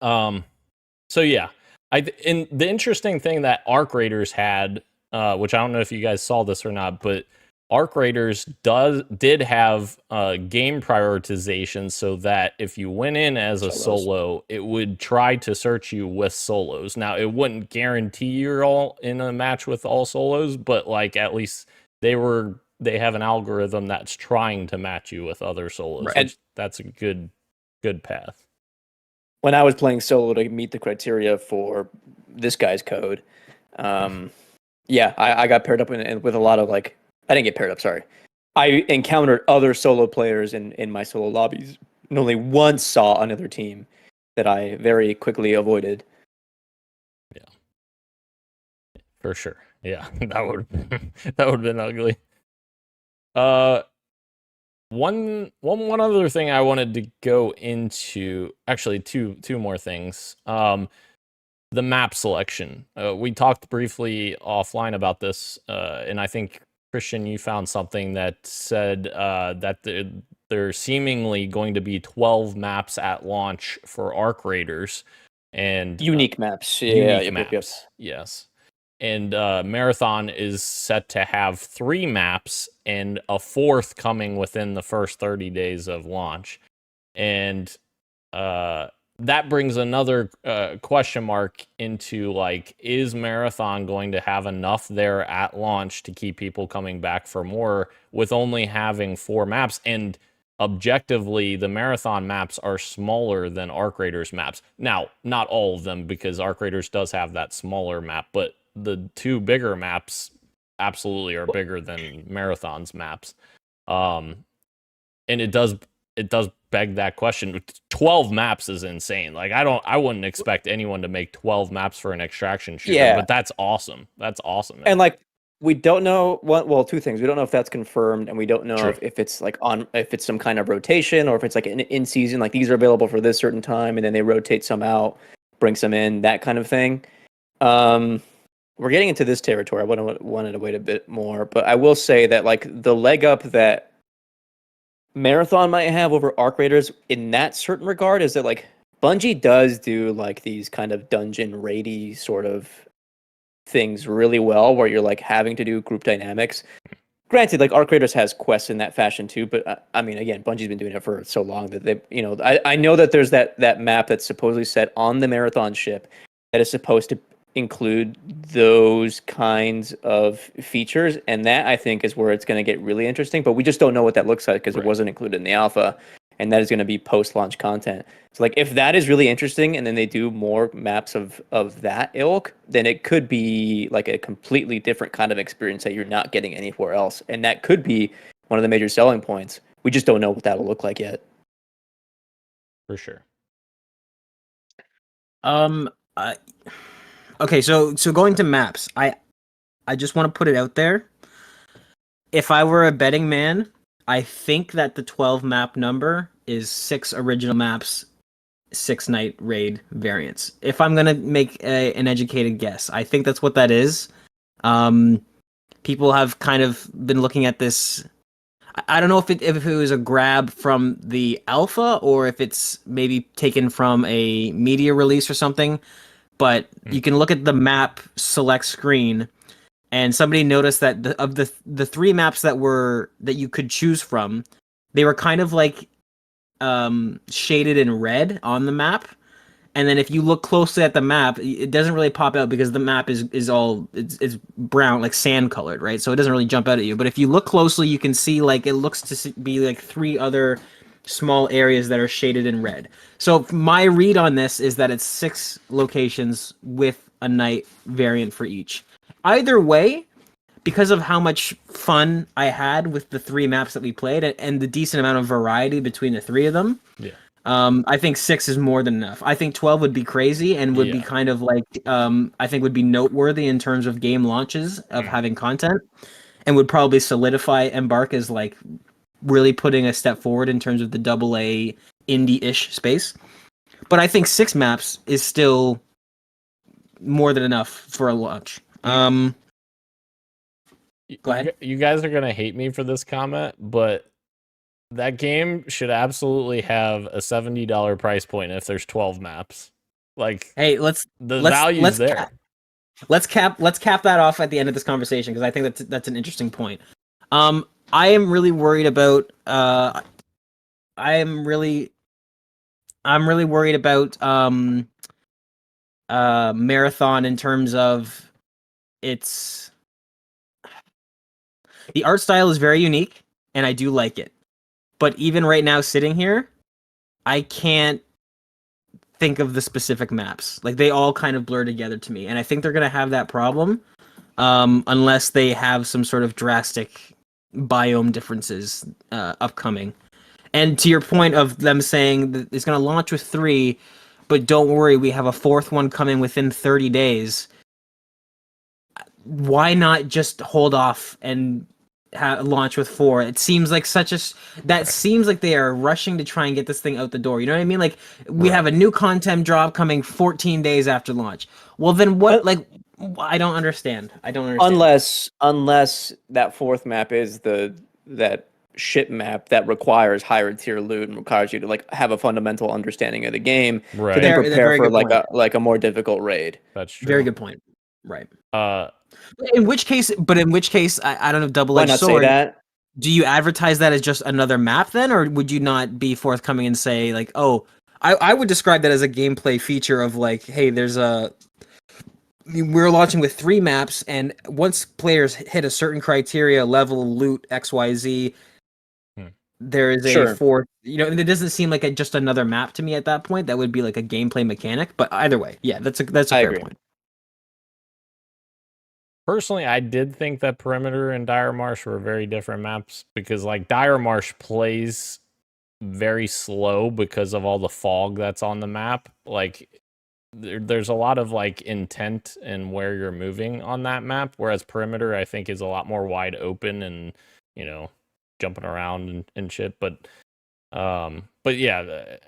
So yeah. And the interesting thing that Arc Raiders had, which I don't know if you guys saw this or not, but Arc Raiders did have game prioritization, so that if you went in as a solo, it would try to search you with solos. Now, it wouldn't guarantee you're all in a match with all solos, but like at least they have an algorithm that's trying to match you with other solos. Right. That's a good path. When I was playing solo to meet the criteria for this guy's code, I got paired up with a lot of I didn't get paired up, sorry. I encountered other solo players in my solo lobbies, and only once saw another team that I very quickly avoided. Yeah. For sure. Yeah, that would have been ugly. One other thing I wanted to go into, actually two more things. The map selection. We talked briefly offline about this, and I think, Christian, you found something that said that there's seemingly going to be 12 maps at launch for Arc Raiders, and unique maps. Unique maps. Yes. And Marathon is set to have 3 maps and a 4th coming within the first 30 days of launch. And that brings another question mark into, is Marathon going to have enough there at launch to keep people coming back for more with only having 4 maps? And objectively, the Marathon maps are smaller than Arc Raiders maps. Now, not all of them, because Arc Raiders does have that smaller map, but the 2 bigger maps absolutely are bigger than Marathon's maps. And it does beg that question. 12 maps is insane. I wouldn't expect anyone to make 12 maps for an extraction shooter, but that's awesome. That's awesome. Man. And we don't know two things. We don't know if that's confirmed, and we don't know if it's if it's some kind of rotation, or if it's an in season, these are available for this certain time, and then they rotate some out, bring some in, that kind of thing. We're getting into this territory. I wanted to wait a bit more, but I will say that the leg up that Marathon might have over Arc Raiders in that certain regard is that Bungie does do these kind of dungeon raidy sort of things really well, where you're having to do group dynamics. Granted, Arc Raiders has quests in that fashion too, but I mean, again, Bungie's been doing it for so long that they, I know that there's that map that's supposedly set on the Marathon ship that is supposed to include those kinds of features, and that I think is where it's going to get really interesting, but we just don't know what that looks like because it wasn't included in the alpha, and that is going to be post-launch content. So if that is really interesting, and then they do more maps of that ilk, then it could be a completely different kind of experience that you're not getting anywhere else, and that could be one of the major selling points. We just don't know what that'll look like yet. For sure. Okay, so going to maps, I just want to put it out there. If I were a betting man, I think that the 12 map number is 6 original maps, 6 night raid variants. If I'm gonna make an educated guess, I think that's what that is. People have kind of been looking at this. I don't know if it was a grab from the alpha, or if it's maybe taken from a media release or something. But you can look at the map select screen, and somebody noticed that of the 3 maps that you could choose from, they were kind of shaded in red on the map, And then if you look closely at the map, it doesn't really pop out because the map is all it's brown, like sand colored, right? So it doesn't really jump out at you. But if you look closely, you can see like it looks to be like 3 other small areas that are shaded in red. So my read on this is that it's 6 locations with a night variant for each. Either way, because of how much fun I had with the 3 maps that we played and the decent amount of variety between the 3 of them. Yeah. I think 6 is more than enough. I think 12 would be crazy and would be kind of like, I think would be noteworthy in terms of game launches of having content, and would probably solidify Embark as like really putting a step forward in terms of the AA indie-ish space. But I think 6 maps is still more than enough for a launch. Go ahead. You guys are gonna hate me for this comment, but that game should absolutely have a $70 price point if there's 12 maps. Like, hey, the value's there. Let's cap that off at the end of this conversation because I think that's an interesting point. I am really worried about I'm really worried about Marathon in terms of its the art style is very unique and I do like it. But even right now sitting here, I can't think of the specific maps. Like they all kind of blur together to me, and I think they're gonna have that problem unless they have some sort of drastic biome differences upcoming. And to your point of them saying that it's gonna launch with 3, but don't worry, we have a 4th one coming within 30 days. Why not just hold off and launch with 4? It seems like seems like they are rushing to try and get this thing out the door. You know what I mean? Like we have a new content drop coming 14 days after launch. Well, then what? Like I don't understand. Unless that 4th map is that ship map that requires higher tier loot and requires you to like have a fundamental understanding of the game Right. to then prepare for point. a more difficult raid. That's true. Very good point. Right. Uh, in which case, I don't know. Double-edged Why not sword. say that? Do you advertise that as just another map then, or would you not be forthcoming and say like, oh, I would describe that as a gameplay feature of like, hey, we're launching with 3 maps, and once players hit a certain criteria, level, loot, XYZ, there is a 4th. You know, and it doesn't seem like just another map to me at that point. That would be like a gameplay mechanic. But either way, yeah, that's a fair point. Personally, I did think that Perimeter and Dire Marsh were very different maps because, like, Dire Marsh plays very slow because of all the fog that's on the map. Like, there's a lot of, like, intent in where you're moving on that map, whereas Perimeter, I think, is a lot more wide open and, you know, jumping around and shit. But yeah,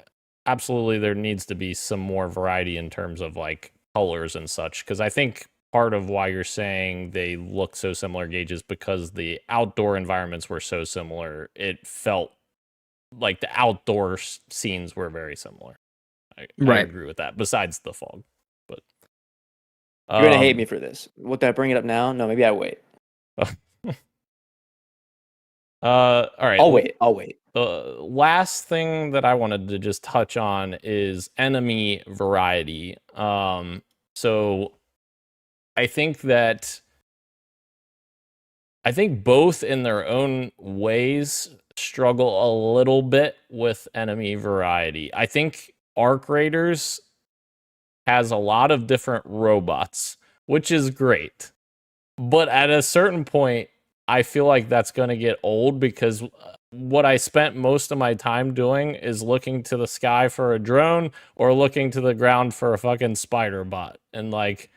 absolutely there needs to be some more variety in terms of, like, colors and such, because I think part of why you're saying they look so similar, Gage, is because the outdoor environments were so similar. It felt like the outdoor scenes were very similar. I agree with that, besides the fog. But you're going to hate me for this. Would I bring it up now? No, maybe I wait. All right. I'll wait. The last thing that I wanted to just touch on is enemy variety. So I think both in their own ways struggle a little bit with enemy variety. I think Arc Raiders has a lot of different robots, which is great. But at a certain point, I feel like that's going to get old because what I spent most of my time doing is looking to the sky for a drone or looking to the ground for a fucking spider bot. And like,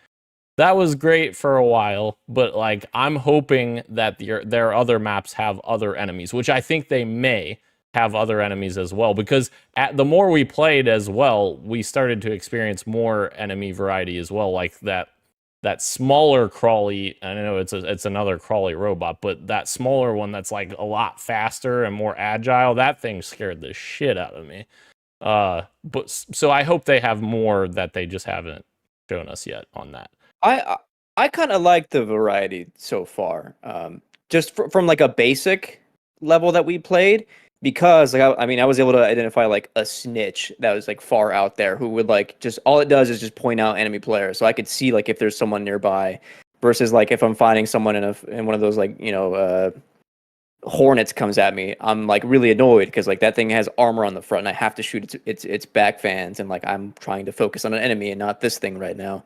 that was great for a while, but like I'm hoping that their other maps have other enemies, which I think they may have other enemies as well, because the more we played as well, we started to experience more enemy variety as well, like that smaller crawly. I know it's another crawly robot, but that smaller one that's like a lot faster and more agile, that thing scared the shit out of me. But so I hope they have more that they just haven't shown us yet on that. I kind of like the variety so far. Just from like a basic level that we played, because like I mean I was able to identify like a snitch that was like far out there who would like just all it does is just point out enemy players, so I could see like if there's someone nearby, versus like if I'm finding someone in one of those like Hornets comes at me, I'm like really annoyed because like that thing has armor on the front and I have to shoot its back fans, and like I'm trying to focus on an enemy and not this thing right now.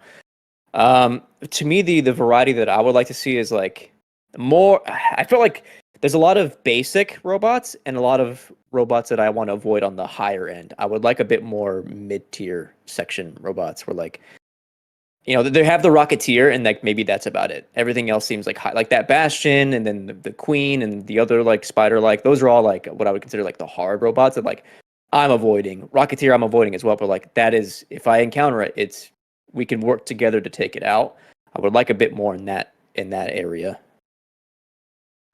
To me, the variety that I would like to see is like more. I feel like there's a lot of basic robots and a lot of robots that I want to avoid on the higher end. I would like a bit more mid-tier section robots where like, they have the Rocketeer and like maybe that's about it. Everything else seems like high, like that Bastion and then the Queen and the other like Spider, like those are all like what I would consider like the hard robots that like I'm avoiding. Rocketeer I'm avoiding as well, but like that is, if I encounter it, we can work together to take it out. I would like a bit more in that area.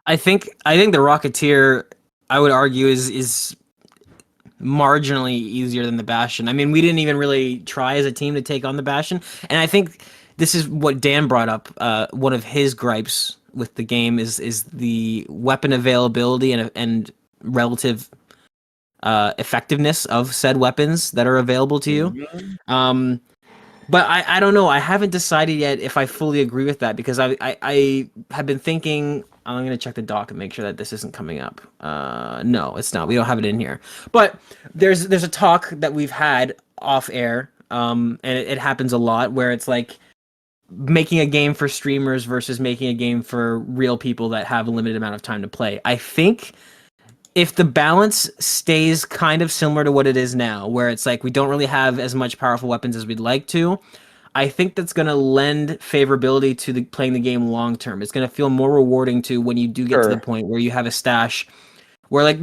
I think the Rocketeer, I would argue, is marginally easier than the Bastion. I mean, we didn't even really try as a team to take on the Bastion, and I think this is what Dan brought up. One of his gripes with the game is the weapon availability and relative effectiveness of said weapons that are available to you. Mm-hmm. But I don't know. I haven't decided yet if I fully agree with that, because I have been thinking. I'm going to check the doc and make sure that this isn't coming up. No, it's not. We don't have it in here. But there's a talk that we've had off air, and it happens a lot, where it's like making a game for streamers versus making a game for real people that have a limited amount of time to play. I think if the balance stays kind of similar to what it is now, where it's like we don't really have as much powerful weapons as we'd like to, I think that's going to lend favorability to playing the game long term. It's going to feel more rewarding to when you do get to the point where you have a stash where, like,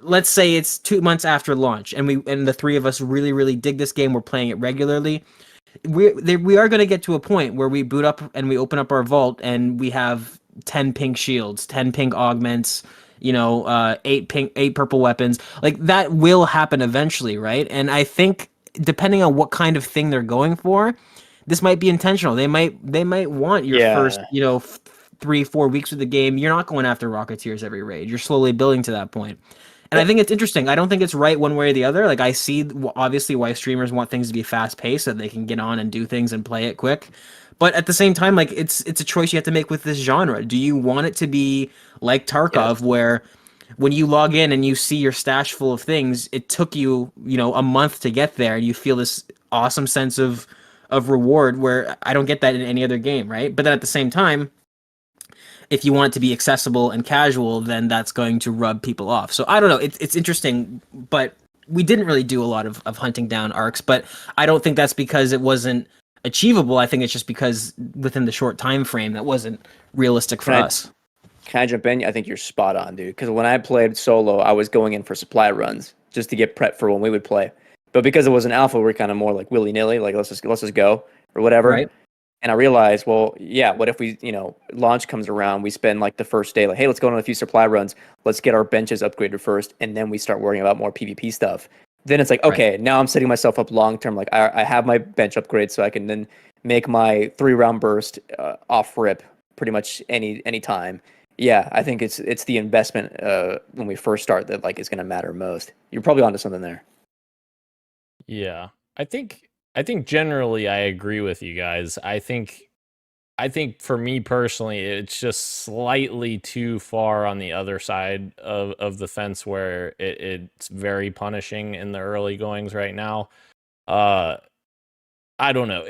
let's say it's 2 months after launch and the three of us really, really dig this game. We're playing it regularly. We are going to get to a point where we boot up and we open up our vault and we have 10 pink shields, 10 pink augments, 8 purple weapons. Like, that will happen eventually, right? And I think depending on what kind of thing they're going for, this might be intentional. They might want your first 3-4 weeks of the game. You're not going after Rocketeers every raid. You're slowly building to that point. And I think it's interesting. I don't think it's right one way or the other. Like, I see obviously why streamers want things to be fast paced so they can get on and do things and play it quick. But at the same time, like, it's a choice you have to make with this genre. Do you want it to be like Tarkov, where when you log in and you see your stash full of things, it took you, a month to get there, and you feel this awesome sense of reward where I don't get that in any other game, right? But then at the same time, if you want it to be accessible and casual, then that's going to rub people off. So I don't know. It's interesting, but we didn't really do a lot of hunting down arcs, but I don't think that's because it wasn't achievable. I think it's just because within the short time frame, that wasn't realistic for us. Can I jump in? I think you're spot on, dude. Because when I played solo, I was going in for supply runs just to get prepped for when we would play. But because it was an alpha, we're kind of more like willy-nilly, like let's just go or whatever. Right. And I realized, well, yeah, what if we, launch comes around, we spend like the first day, like, hey, let's go on a few supply runs. Let's get our benches upgraded first. And then we start worrying about more PvP stuff. Then it's like, okay, now I'm setting myself up long-term. Like I have my bench upgrade so I can then make my 3-round burst off rip pretty much any time. Yeah, I think it's the investment when we first start that like is going to matter most. You're probably onto something there. Yeah, I think generally I agree with you guys. I think for me personally, it's just slightly too far on the other side of the fence where it's very punishing in the early goings right now. I don't know.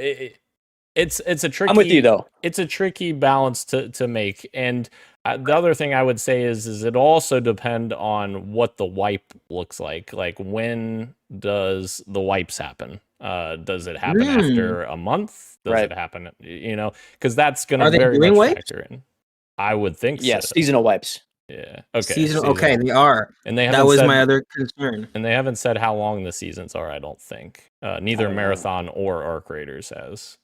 It's a tricky. I'm with you though. It's a tricky balance to make, and the other thing I would say is it also depend on what the wipe looks like. Like, when does the wipes happen? Does it happen after a month? Does it happen? Because that's going to very much factor in. I would think so. Seasonal wipes. Yeah. Okay. Seasonal. Okay, they are. And that was my other concern. And they haven't said how long the seasons are. I don't think. Neither Marathon or Arc Raiders has.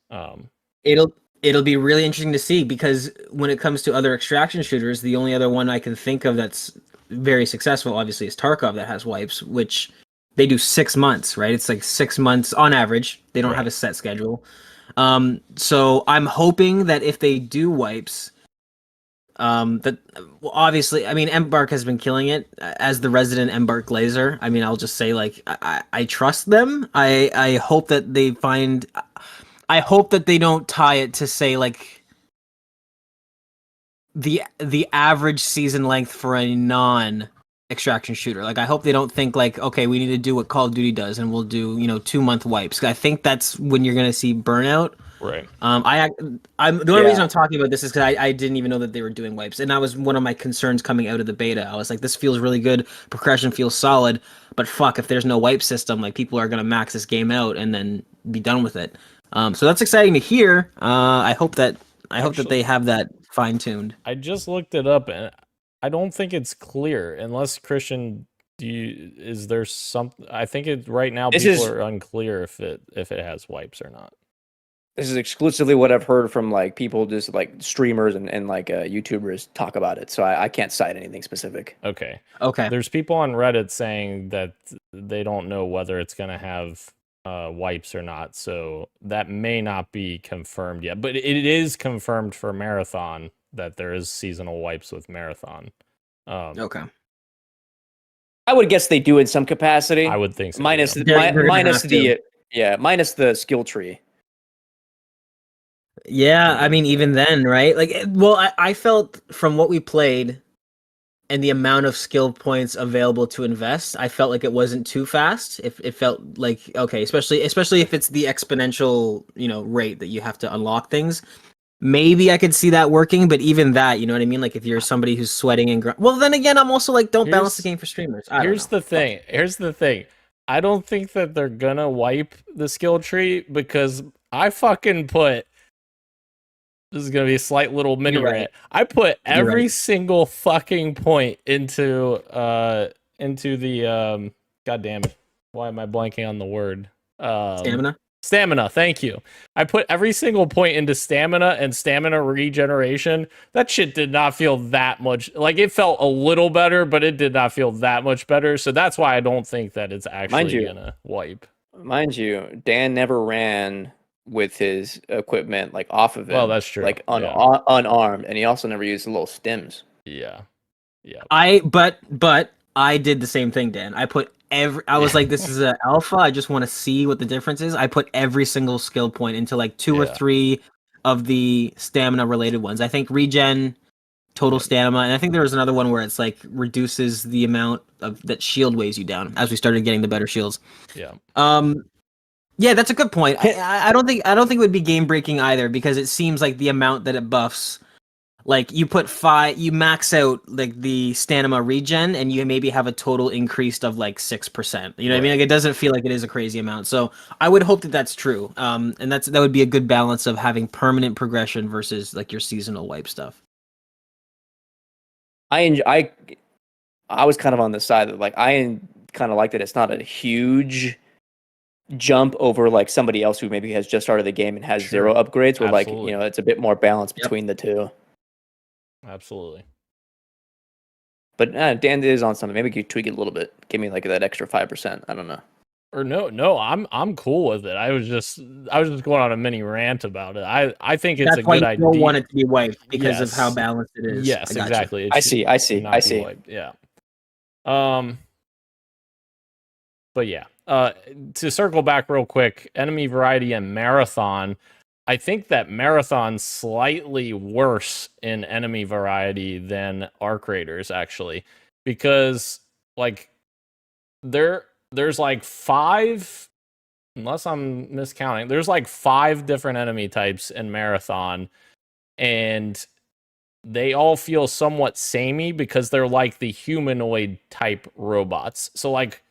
It'll be really interesting to see, because when it comes to other extraction shooters, the only other one I can think of that's very successful, obviously, is Tarkov, that has wipes, which they do 6 months, right? It's like 6 months on average. They don't have a set schedule. So I'm hoping that if they do wipes, That well, obviously, I mean, Embark has been killing it as the resident Embark laser. I mean, I'll just say like I trust them. I hope that they find. I hope that they don't tie it to say like the average season length for a non extraction shooter. Like I hope they don't think like, okay, we need to do what Call of Duty does and we'll do, 2-month wipes. I think that's when you're gonna see burnout. Right. I'm the only reason I'm talking about this is because I didn't even know that they were doing wipes, and that was one of my concerns coming out of the beta. I was like, this feels really good, progression feels solid, but fuck, if there's no wipe system, like people are gonna max this game out and then be done with it. So that's exciting to hear. I hope that they have that fine tuned. I just looked it up, and I don't think it's clear unless Christian. Is there something? I think it right now people are unclear if it has wipes or not. This is exclusively what I've heard from like people, just like streamers and like YouTubers talk about it. So I can't cite anything specific. Okay. Okay. There's people on Reddit saying that they don't know whether it's going to have wipes or not. So that may not be confirmed yet. But it is confirmed for Marathon that there is seasonal wipes with Marathon. Okay. I would guess they do in some capacity. I would think so. Minus Yeah. minus the skill tree. Yeah, I mean, even then, right? Like, well, I felt from what we played and the amount of skill points available to invest, I felt like it wasn't too fast. It felt like, okay, especially if it's the exponential, rate that you have to unlock things. Maybe I could see that working, but even that, you know what I mean? Like, if you're somebody who's sweating and well, then again, I'm also like, don't balance the game for streamers. Here's the thing. I don't think that they're gonna wipe the skill tree because I fucking put. This is gonna be a slight little mini rant. I put every single fucking point into the God damn it. Why am I blanking on the word? Stamina. Stamina, thank you. I put every single point into stamina and stamina regeneration. That shit did not feel that much. Like, it felt a little better, but it did not feel that much better. So that's why I don't think that it's actually gonna wipe. Mind you, Dan never ran with his equipment like off of it. Well, that's true. Like unarmed, and he also never used the little stims. Yeah. But I did the same thing, Dan. I was like, this is an alpha. I just want to see what the difference is. I put every single skill point into like 2 or 3 of the stamina related ones. I think regen, total stamina, and I think there was another one where it's like reduces the amount of that shield weighs you down as we started getting the better shields. Yeah. Yeah, that's a good point. I don't think it would be game breaking either, because it seems like the amount that it buffs, like you max out like the stamina regen, and you maybe have a total increased of like 6%. You know what I mean? Like, it doesn't feel like it is a crazy amount. So I would hope that that's true. And that would be a good balance of having permanent progression versus like your seasonal wipe stuff. I was kind of on the side that like I kind of like that it's not a huge jump over like somebody else who maybe has just started the game and has 0 upgrades, where like it's a bit more balance between the two. Absolutely. But Dan is on something. Maybe you could tweak it a little bit. Give me like that extra 5%. I don't know. Or no, I'm cool with it. I was just going on a mini rant about it. I think it's a good idea. That's why you don't want it to be wiped, because of how balanced it is. Yes, exactly. I see. Wiped. Yeah. But yeah. To circle back real quick, enemy variety and marathon. I think that marathon's slightly worse in enemy variety than arc raiders, actually, because like there's like 5, unless I'm miscounting, there's like 5 different enemy types in marathon, and they all feel somewhat samey because they're like the humanoid type robots. So like,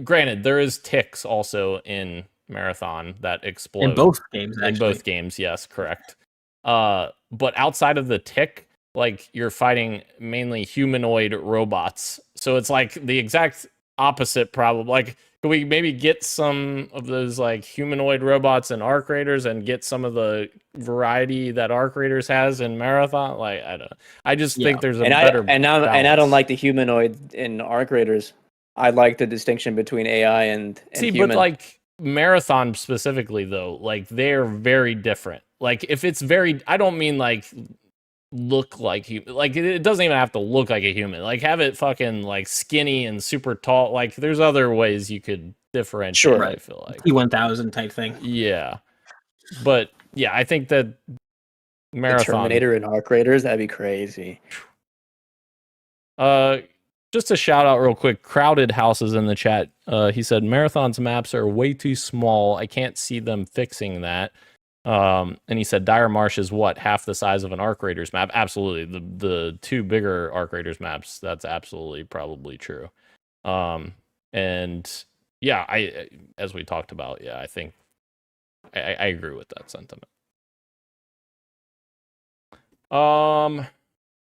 granted, there is ticks also in marathon that explode in both games. Actually. In both games, yes, correct. But outside of the tick, like, you're fighting mainly humanoid robots, so it's like the exact opposite problem. Like, could we maybe get some of those like humanoid robots in arc raiders and get some of the variety that arc raiders has in marathon? Like, I just think there's a better and I don't like the humanoid in arc raiders. I like the distinction between AI and human. But like marathon specifically though, like, they're very different. Like, if it's very, I don't mean like look like human. Like it doesn't even have to look like a human. Like have it fucking like skinny and super tall. Like there's other ways you could differentiate. Sure. I feel like T1000 type thing. yeah, but yeah, I think that The Marathon. Terminator and Arc Raiders, that'd be crazy. Just a shout out real quick. Crowded Houses in the chat. He said Marathon's maps are way too small. I can't see them fixing that. And he said Dire Marsh is what, half the size of an Arc Raiders map? Absolutely. The two bigger Arc Raiders maps, that's absolutely probably true. And yeah, I as we talked about, yeah, I think I agree with that sentiment.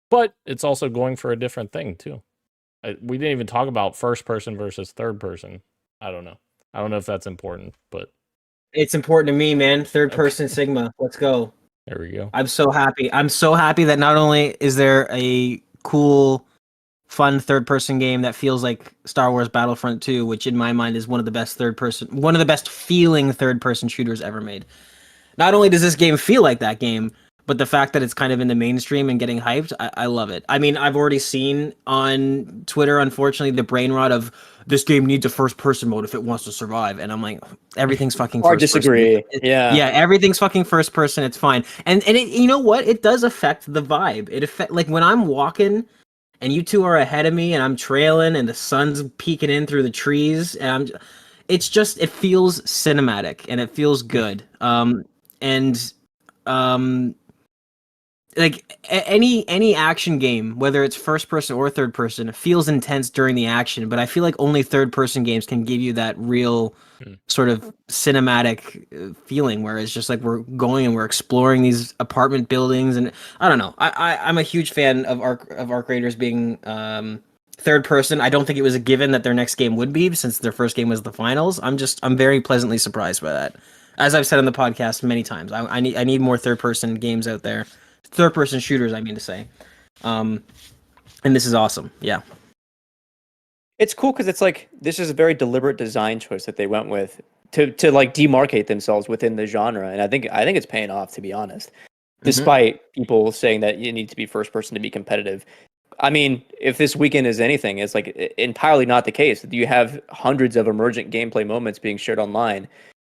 But it's also going for a different thing too. We didn't even talk about first person versus third person. I don't know. I don't know if that's important, but It's important to me, man. Third person Sigma. Let's go. there we go. I'm so happy. I'm so happy that not only is there a cool, fun third person game that feels like Star Wars Battlefront 2, which in my mind is one of the best feeling third person shooters ever made. Not only does this game feel like that game, but the fact that it's kind of in the mainstream and getting hyped, I love it. I mean, I've already seen on Twitter, unfortunately, the brain rot of this game needs a first-person mode if it wants to survive. And I'm like, everything's fucking Or first-person. disagree. Yeah. Yeah, everything's fucking first-person. It's fine. And it, you know what? It does affect the vibe. It affect like when I'm walking and you two are ahead of me and I'm trailing and the sun's peeking in through the trees and it feels cinematic and it feels good. Like any action game, whether it's first person or third person, it feels intense during the action, but I feel like only third person games can give you that real sort of cinematic feeling where it's just like we're going and we're exploring these apartment buildings. And I don't know, I'm a huge fan of Arc Raiders being third person. I don't think it was a given that their next game would be, since their first game was the finals. I'm very pleasantly surprised by that. As I've said on the podcast many times, I need more third person games out there. Third person shooters, I mean to say. And this is awesome. Yeah. It's cool because it's like this is a very deliberate design choice that they went with to like demarcate themselves within the genre, and I think it's paying off, to be honest. Despite people saying that you need to be first person to be competitive. I mean, if this weekend is anything, it's like entirely not the case. You have hundreds of emergent gameplay moments being shared online,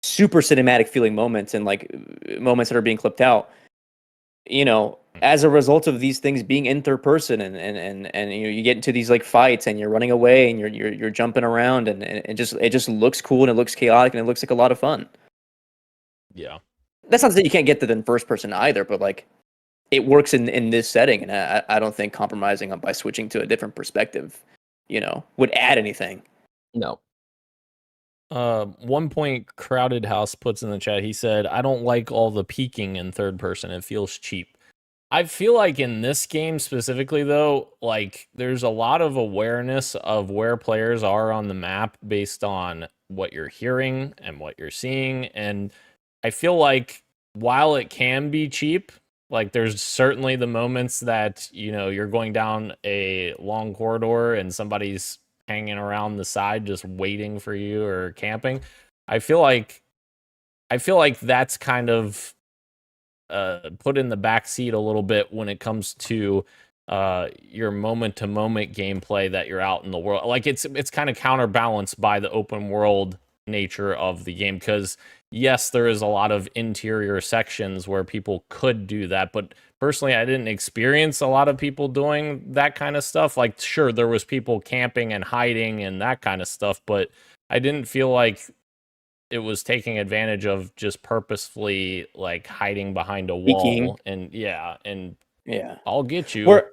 super cinematic feeling moments, and like moments that are being clipped out. You know, as a result of these things being in third person, and you know, you get into these like fights and you're running away and you're jumping around and it just looks cool and it looks chaotic and it looks like a lot of fun. Yeah, that's not that you can't get that in first person either, but like it works in this setting, and I don't think compromising by switching to a different perspective, you know, would add anything. No. 1 point Crowded House puts in the chat. He said, I don't like all the peeking in third person. It feels cheap. I feel like in this game specifically, though, like there's a lot of awareness of where players are on the map based on what you're hearing and what you're seeing. And I feel like while it can be cheap, like there's certainly the moments that, you know, you're going down a long corridor and somebody's hanging around the side just waiting for you or camping. I feel like that's kind of put in the back seat a little bit when it comes to your moment to moment gameplay that you're out in the world. Like it's kind of counterbalanced by the open world nature of the game, because yes, there is a lot of interior sections where people could do that, but personally, I didn't experience a lot of people doing that kind of stuff. Like, sure, there was people camping and hiding and that kind of stuff, but I didn't feel like it was taking advantage of just purposefully like hiding behind a wall. Peeking. And yeah, I'll get you. Were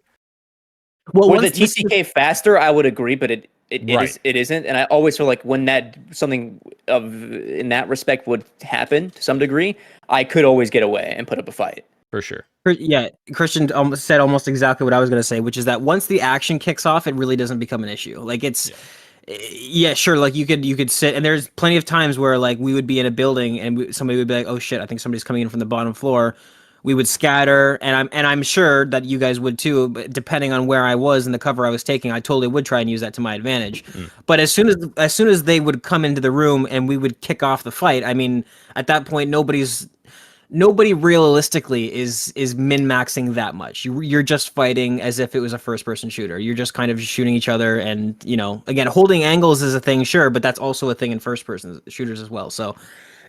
the once TCK faster? I would agree, but it Right. isn't. And I always feel like when that something of in that respect would happen to some degree, I could always get away and put up a fight. For sure. Yeah, Christian said almost exactly what I was going to say, which is that once the action kicks off, it really doesn't become an issue. Like it's, yeah, sure. Like you could sit, and there's plenty of times where like we would be in a building and somebody would be like, "Oh shit, I think somebody's coming in from the bottom floor." We would scatter, and I'm sure that you guys would too. But depending on where I was and the cover I was taking, I totally would try and use that to my advantage. But as soon as they would come into the room and we would kick off the fight, I mean, at that point, nobody's nobody realistically is min-maxing that much. You're just fighting as if it was a first-person shooter. You're just kind of shooting each other, and again, holding angles is a thing, sure, but that's also a thing in first-person shooters as well. So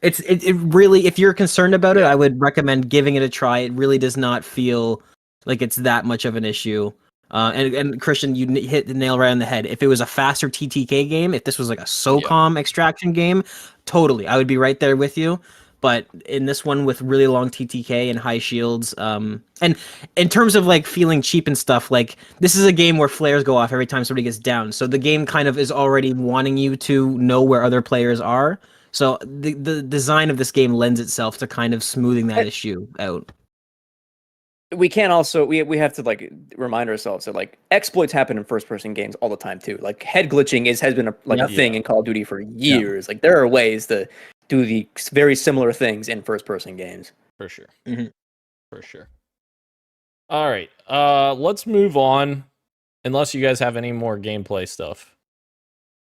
it really, if you're concerned about it, I would recommend giving it a try. It really does not feel like it's that much of an issue. And Christian, you hit the nail right on the head. If it was a faster TTK game, if this was like a SOCOM extraction game, totally, I would be right there with you. But in this one with really long TTK and high shields, and in terms of like feeling cheap and stuff, like this is a game where flares go off every time somebody gets down. So the game kind of is already wanting you to know where other players are. So the design of this game lends itself to kind of smoothing that issue out. We can't also we have to like remind ourselves that like exploits happen in first person games all the time too. Like head glitching has been a thing in Call of Duty for years. Like there are ways to do the very similar things in first person games. For sure. Mm-hmm. For sure. All right. Let's move on. Unless you guys have any more gameplay stuff.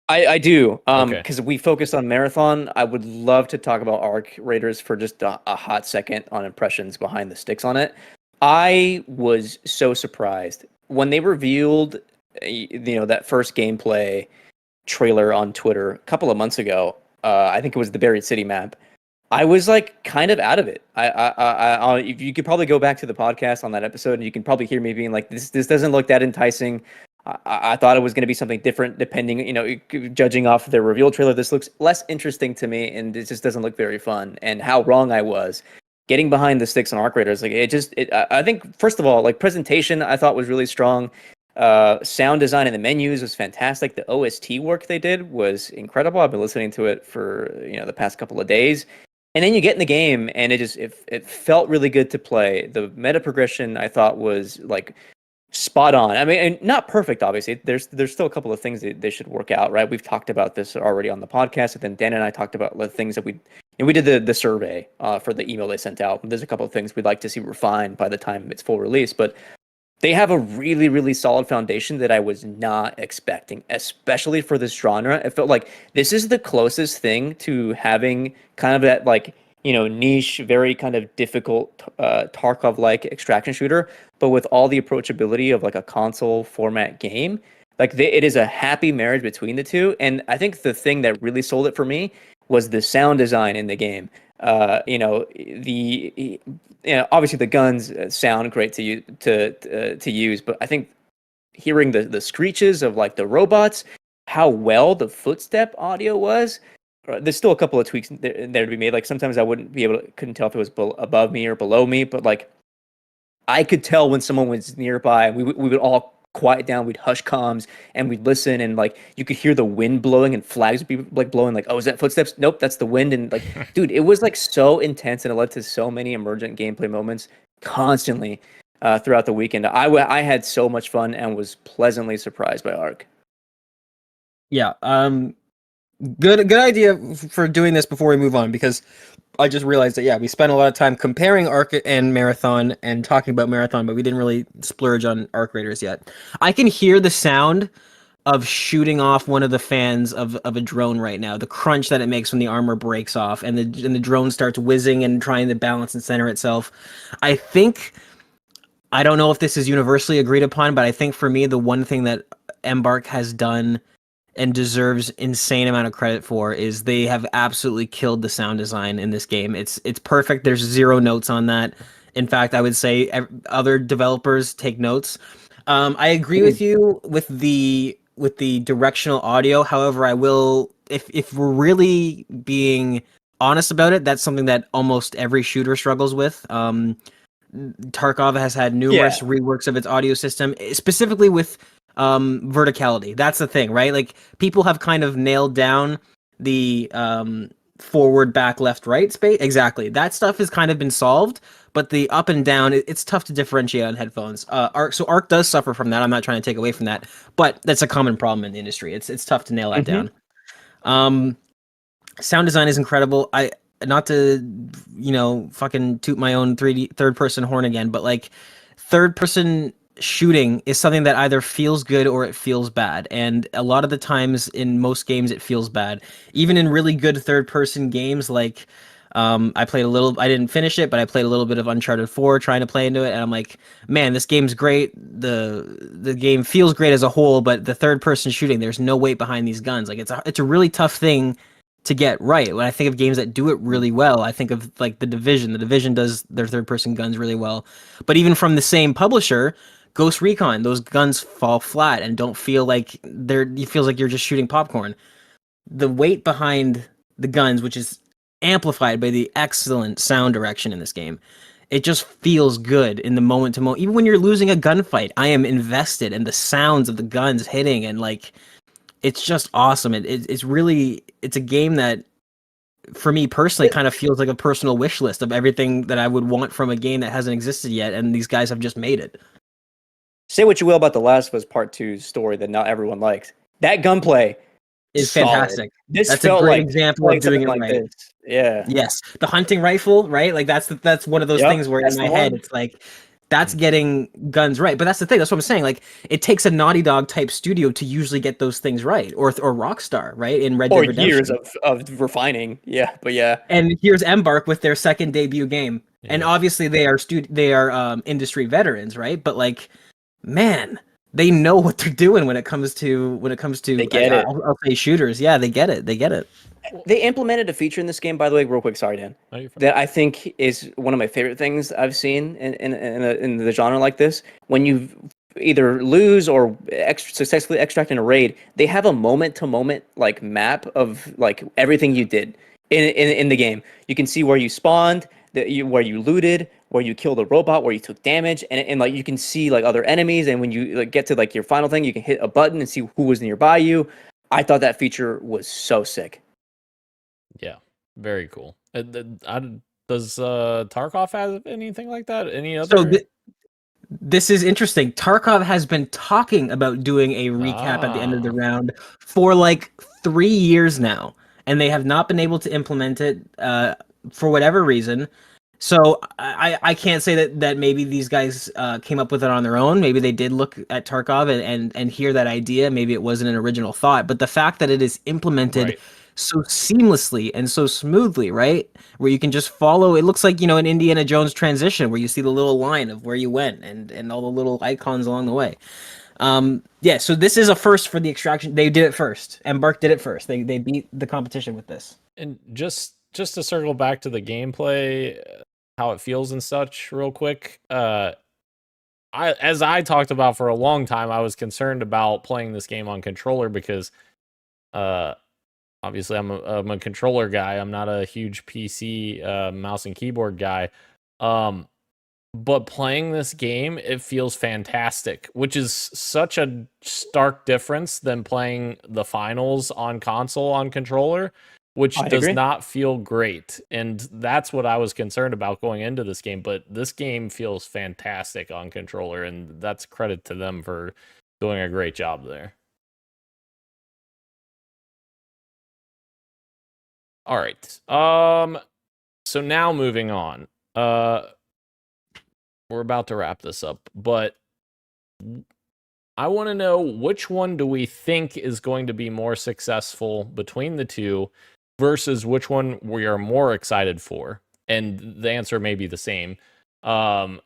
I do. Okay. Because we focused on Marathon. I would love to talk about Arc Raiders for just a hot second on impressions behind the sticks on it. I was so surprised when they revealed, that first gameplay trailer on Twitter a couple of months ago. I think it was the Buried City map. I was like kind of out of it. If you could probably go back to the podcast on that episode, and you can probably hear me being like, "This doesn't look that enticing." I thought it was going to be something different, depending, judging off their reveal trailer. This looks less interesting to me, and it just doesn't look very fun. And how wrong I was. Getting behind the sticks on Arc Raiders, like I think first of all, like presentation, I thought was really strong. Sound design in the menus was fantastic. The OST work they did was incredible. I've been listening to it for the past couple of days, and then you get in the game, and it felt really good to play. The meta progression I thought was like spot on. I mean, and not perfect, obviously. There's still a couple of things that they should work out, right? We've talked about this already on the podcast, and then Dan and I talked about the things that we did the survey for the email they sent out. There's a couple of things we'd like to see refined by the time it's full release, but they have a really, really solid foundation that I was not expecting, especially for this genre. It felt like this is the closest thing to having kind of that like, niche, very kind of difficult Tarkov-like extraction shooter, but with all the approachability of like a console format game. Like it is a happy marriage between the two. And I think the thing that really sold it for me was the sound design in the game. Obviously the guns sound great to use, but I think hearing the screeches of like the robots, how well the footstep audio was. There's still a couple of tweaks there to be made. Like sometimes I couldn't tell if it was above me or below me, but like I could tell when someone was nearby. We would all quiet down, we'd hush comms, and we'd listen, and like you could hear the wind blowing and flags would be like blowing, like, oh, is that footsteps? Nope, that's the wind. And like dude, it was like so intense, and it led to so many emergent gameplay moments constantly throughout the weekend. I had so much fun and was pleasantly surprised by Arc. Yeah, good idea for doing this before we move on, because I just realized that we spent a lot of time comparing Arc and Marathon and talking about Marathon, but we didn't really splurge on Arc Raiders yet. I can hear the sound of shooting off one of the fans of a drone right now, the crunch that it makes when the armor breaks off and the drone starts whizzing and trying to balance and center itself. I don't know if this is universally agreed upon, but I think for me, the one thing that Embark has done and deserves insane amount of credit for is they have absolutely killed the sound design in this game. It's perfect. There's zero notes on that. In fact, I would say other developers take notes. I agree with you with the directional audio. However, I will, if we're really being honest about it, that's something that almost every shooter struggles with. Tarkov has had numerous reworks of its audio system, specifically with verticality. That's the thing, right? Like people have kind of nailed down the forward, back, left, right space. Exactly. That stuff has kind of been solved, but the up and down, it's tough to differentiate on headphones. Arc does suffer from that. I'm not trying to take away from that, but that's a common problem in the industry. It's tough to nail that down. Sound design is incredible. Not to, fucking toot my own third person horn again, but like third person shooting is something that either feels good or it feels bad. And a lot of the times in most games, it feels bad. Even in really good third person games like I played a little. I didn't finish it, but I played a little bit of Uncharted 4, trying to play into it, and I'm like, man, this game's great. The game feels great as a whole, but the third person shooting, there's no weight behind these guns. Like it's a really tough thing to get right. When I think of games that do it really well, I think of like The Division. The Division does their third person guns really well, but even from the same publisher, Ghost Recon, those guns fall flat and don't feel like it feels like you're just shooting popcorn. The weight behind the guns, which is amplified by the excellent sound direction in this game, it just feels good in the moment to moment. Even when you're losing a gunfight, I am invested in the sounds of the guns hitting, and like it's just awesome. It's a game that for me personally kind of feels like a personal wish list of everything that I would want from a game that hasn't existed yet, and these guys have just made it. Say what you will about The Last of Us Part 2's story that not everyone likes. That gunplay is solid. fantastic. This That's felt a great like example of doing it like right. this. Yeah. Yes, the hunting rifle, right? Like that's one of those things where in my head it's like that's getting guns right. But that's the thing. That's what I'm saying. Like it takes a Naughty Dog type studio to usually get those things right, or Rockstar, right? In Red Dead Redemption. Years of refining. Yeah, but yeah. And here's Embark with their second debut game, and obviously they are industry veterans, right? But like, man, they know what they're doing when it comes to They get it. I'll say shooters. Yeah, they get it. They implemented a feature in this game, by the way, real quick. Sorry, Dan. That I think is one of my favorite things I've seen in the genre like this. When you either lose or successfully extract in a raid, they have a moment-to-moment like map of like everything you did in the game. You can see where you spawned, where you looted, where you killed a robot, where you took damage, and like you can see like other enemies. And when you like get to like your final thing, you can hit a button and see who was nearby you. I thought that feature was so sick. Yeah, very cool. Does Tarkov have anything like that? Any other? So this is interesting. Tarkov has been talking about doing a recap at the end of the round for like 3 years now, and they have not been able to implement it for whatever reason. So I can't say that maybe these guys came up with it on their own. Maybe they did look at Tarkov and hear that idea. Maybe it wasn't an original thought, but the fact that it is implemented so seamlessly and so smoothly, right? Where you can just follow, it looks like, an Indiana Jones transition where you see the little line of where you went and all the little icons along the way. Yeah, so this is a first for the Extraction. They did it first. Embark did it first. They beat the competition with this. And just to circle back to the gameplay, how it feels and such real quick. As I talked about for a long time, I was concerned about playing this game on controller because obviously I'm a controller guy. I'm not a huge PC mouse and keyboard guy. But playing this game, it feels fantastic, which is such a stark difference than playing the finals on console on controller, which does not feel great. And that's what I was concerned about going into this game. But this game feels fantastic on controller, and that's credit to them for doing a great job there. All right. So now moving on. We're about to wrap this up, but I want to know, which one do we think is going to be more successful between the two versus which one we are more excited for? And the answer may be the same. But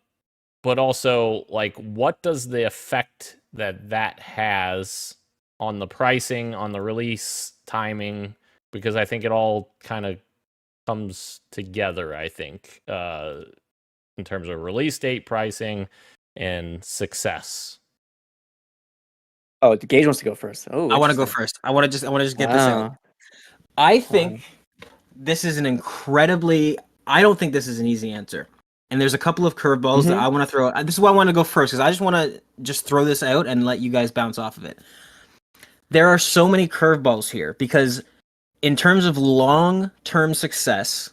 also, like, what does the effect that has on the pricing, on the release timing? Because I think it all kind of comes together, I think, in terms of release date, pricing, and success. Oh, Gage wants to go first. Oh, I want to go first. I want to just get this out. I think this is an incredibly. I don't think this is an easy answer, and there's a couple of curveballs that I want to throw. This is why I want to go first, because I just want to just throw this out and let you guys bounce off of it. There are so many curveballs here because, in terms of long-term success,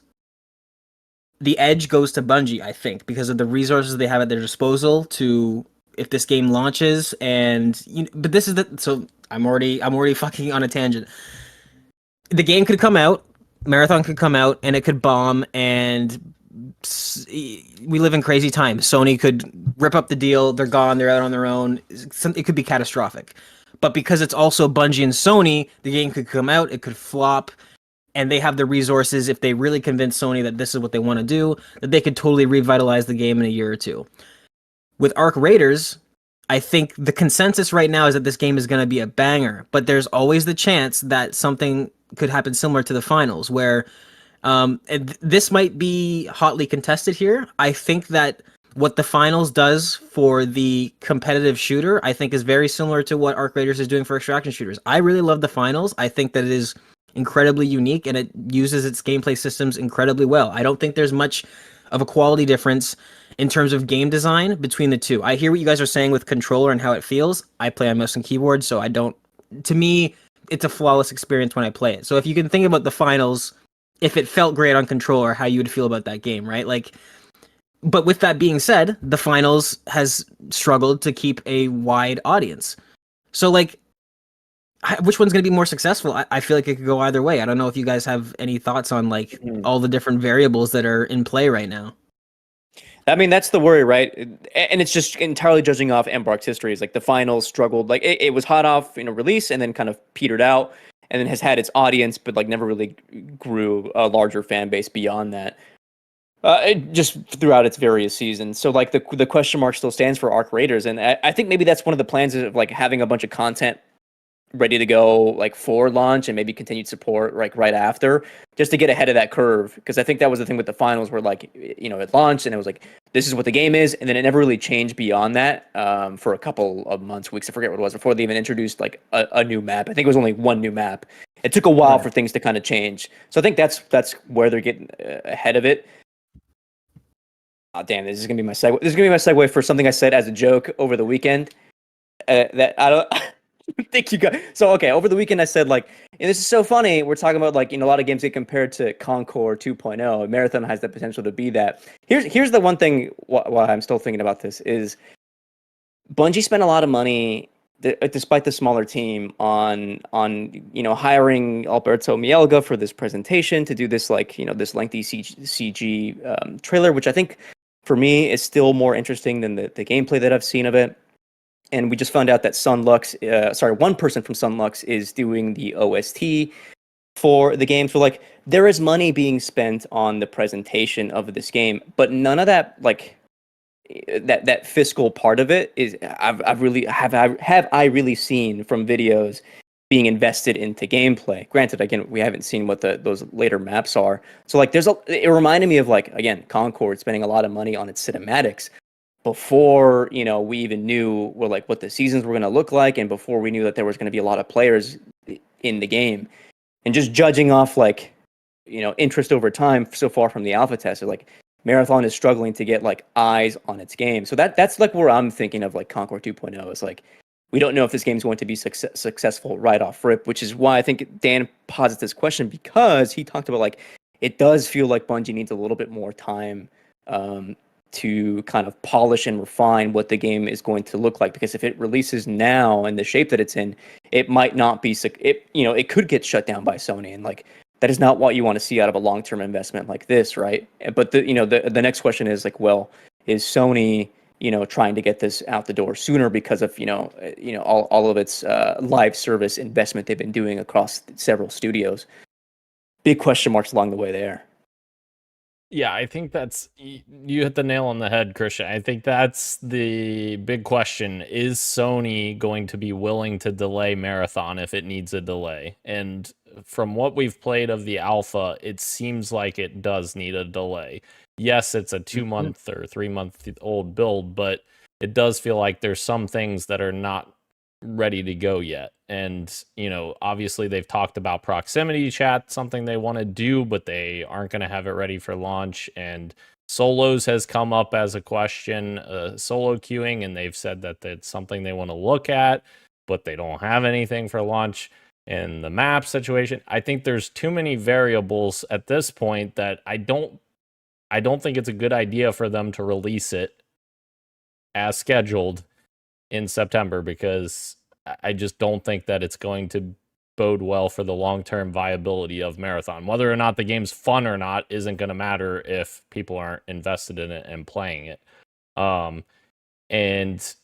the edge goes to Bungie, I think, because of the resources they have at their disposal to, if this game launches, and but this is so I'm already fucking on a tangent. The game could come out, Marathon could come out, and it could bomb, and we live in crazy times. Sony could rip up the deal, they're gone, they're out on their own. It could be catastrophic. But because it's also Bungie and Sony, the game could come out, it could flop, and they have the resources, if they really convince Sony that this is what they want to do, that they could totally revitalize the game in a year or two. With Arc Raiders, I think the consensus right now is that this game is going to be a banger, but there's always the chance that something could happen similar to the finals, where this might be hotly contested here. I think that what the finals does for the competitive shooter, I think, is very similar to what Arc Raiders is doing for extraction shooters. I really love the finals. I think that it is incredibly unique and it uses its gameplay systems incredibly well. I don't think there's much of a quality difference in terms of game design between the two. I hear what you guys are saying with controller and how it feels. I play on mouse and keyboard, so I don't. To me, it's a flawless experience when I play it. So if you can think about the finals, if it felt great on controller, how you would feel about that game, right? Like, but with that being said, the finals has struggled to keep a wide audience. So like, which one's going to be more successful? I feel like it could go either way. I don't know if you guys have any thoughts on like all the different variables that are in play right now. I mean, that's the worry, right? And it's just entirely judging off Embark's history. It's like the finals struggled, like it was hot off release and then kind of petered out, and then has had its audience, but like never really grew a larger fan base beyond that. It just throughout its various seasons. So like the question mark still stands for Arc Raiders, and I think maybe that's one of the plans of like having a bunch of content ready to go like for launch and maybe continued support like right after, just to get ahead of that curve. Because I think that was the thing with the finals, where like it launched and it was like, this is what the game is, and then it never really changed beyond that for a couple of months, weeks, I forget what it was, before they even introduced like a new map. I think it was only one new map. It took a while for things to kind of change. So I think that's where they're getting ahead of it. Oh, damn, this is gonna be my segue. This is gonna be my segue for something I said as a joke over the weekend. That I don't think you got. So okay, over the weekend I said like, and this is so funny. We're talking about like a lot of games get compared to Concord 2.0. Marathon has the potential to be that. Here's the one thing why I'm still thinking about this is Bungie spent a lot of money, despite the smaller team, on hiring Alberto Mielga for this presentation to do this this lengthy CG trailer, which I think for me is still more interesting than the gameplay that I've seen of it. And we just found out that one person from Sunlux is doing the OST for the game. So like there is money being spent on the presentation of this game, but none of that like that fiscal part of it is have I really seen from videos being invested into gameplay. Granted, again, we haven't seen what those later maps are. So like it reminded me of like, again, Concord spending a lot of money on its cinematics before we even knew what the seasons were going to look like, and before we knew that there was going to be a lot of players in the game. And just judging off interest over time so far from the alpha test, like Marathon is struggling to get like eyes on its game. So that's like where I'm thinking of like Concord 2.0 is like, we don't know if this game is going to be successful right off rip, which is why I think Dan posits this question, because he talked about like it does feel like Bungie needs a little bit more time to kind of polish and refine what the game is going to look like. Because if it releases now in the shape that it's in, it might not be it could get shut down by Sony, and like that is not what you want to see out of a long-term investment like this, right? But the next question is like, well, is Sony trying to get this out the door sooner because of all of its live service investment they've been doing across several studios? Big question marks along the way there. Yeah, I think you hit the nail on the head, Christian. I think that's the big question. Is Sony going to be willing to delay Marathon if it needs a delay? And from what we've played of the alpha, it seems like it does need a delay. Yes, it's a 2-month or 3-month old build, but it does feel like there's some things that are not ready to go yet. And obviously they've talked about proximity chat, something they want to do, but they aren't going to have it ready for launch. And solos has come up as a question, solo queuing, and they've said that it's something they want to look at, but they don't have anything for launch. And the map situation, I think there's too many variables at this point that I don't think it's a good idea for them to release it as scheduled in September, because I just don't think that it's going to bode well for the long-term viability of Marathon. Whether or not the game's fun or not isn't going to matter if people aren't invested in it and playing it. And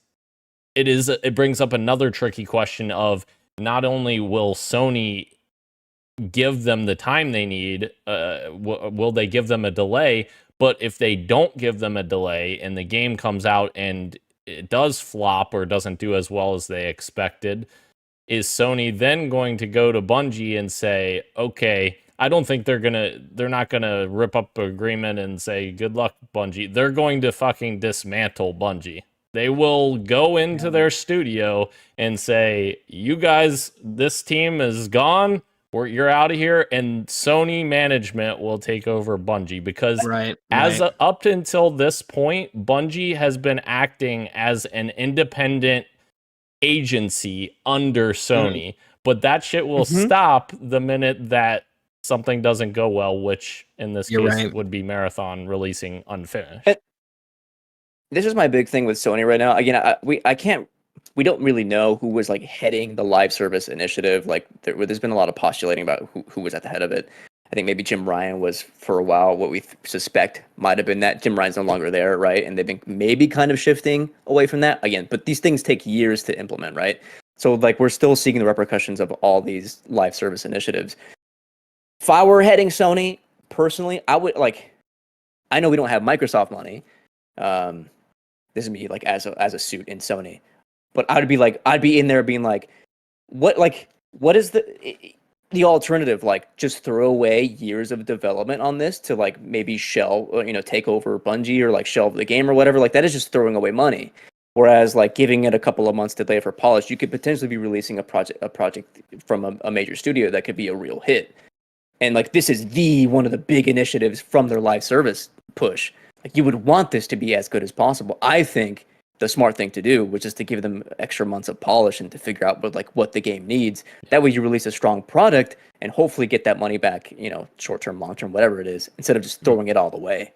it brings up another tricky question of, not only will Sony give them the time they need? Will they give them a delay? But if they don't give them a delay and the game comes out and it does flop or doesn't do as well as they expected, is Sony then going to go to Bungie and say, okay, I don't think they're not gonna rip up the agreement and say, good luck, Bungie. They're going to fucking dismantle Bungie. They will go into their studio and say, you guys, this team is gone. You're out of here. And Sony management will take over Bungie because up until this point, Bungie has been acting as an independent agency under Sony, but that shit will stop the minute that something doesn't go well, which in this case would be Marathon releasing unfinished. This is my big thing with Sony right now. Again, we don't really know who was like heading the live service initiative. Like there's been a lot of postulating about who was at the head of it. I think maybe Jim Ryan was for a while. What we suspect might have been that Jim Ryan's no longer there, right? And they've been maybe kind of shifting away from that again. But these things take years to implement, right? So like we're still seeing the repercussions of all these live service initiatives. If I were heading Sony personally, I would like. I know we don't have Microsoft money. This is me like as a suit in Sony, but I'd be in there being like, what is the alternative? Like just throw away years of development on this to like maybe take over Bungie or like shelve the game or whatever. Like that is just throwing away money. Whereas like giving it a couple of months delay for polish, you could potentially be releasing a project from a major studio that could be a real hit. And like this is one of the big initiatives from their live service push. Like you would want this to be as good as possible. I think the smart thing to do was just to give them extra months of polish and to figure out what the game needs. That way you release a strong product and hopefully get that money back, short term, long term, whatever it is, instead of just throwing it all away.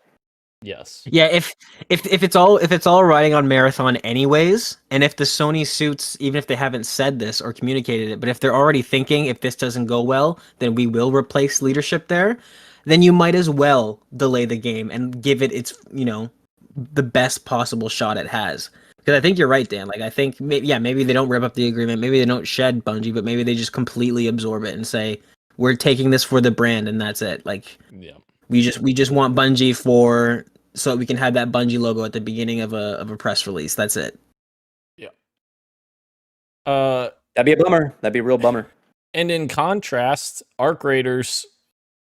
Yes. Yeah, if it's all riding on Marathon anyways, and if the Sony suits, even if they haven't said this or communicated it, but if they're already thinking if this doesn't go well, then we will replace leadership there, then you might as well delay the game and give it its, the best possible shot it has. Because I think you're right, Dan. Like I think maybe they don't rip up the agreement, maybe they don't shed Bungie, but maybe they just completely absorb it and say, we're taking this for the brand and that's it. Like we just want Bungie so we can have that Bungie logo at the beginning of a press release. That's it. Yeah. That'd be a bummer. That'd be a real bummer. And in contrast, Arc Raiders,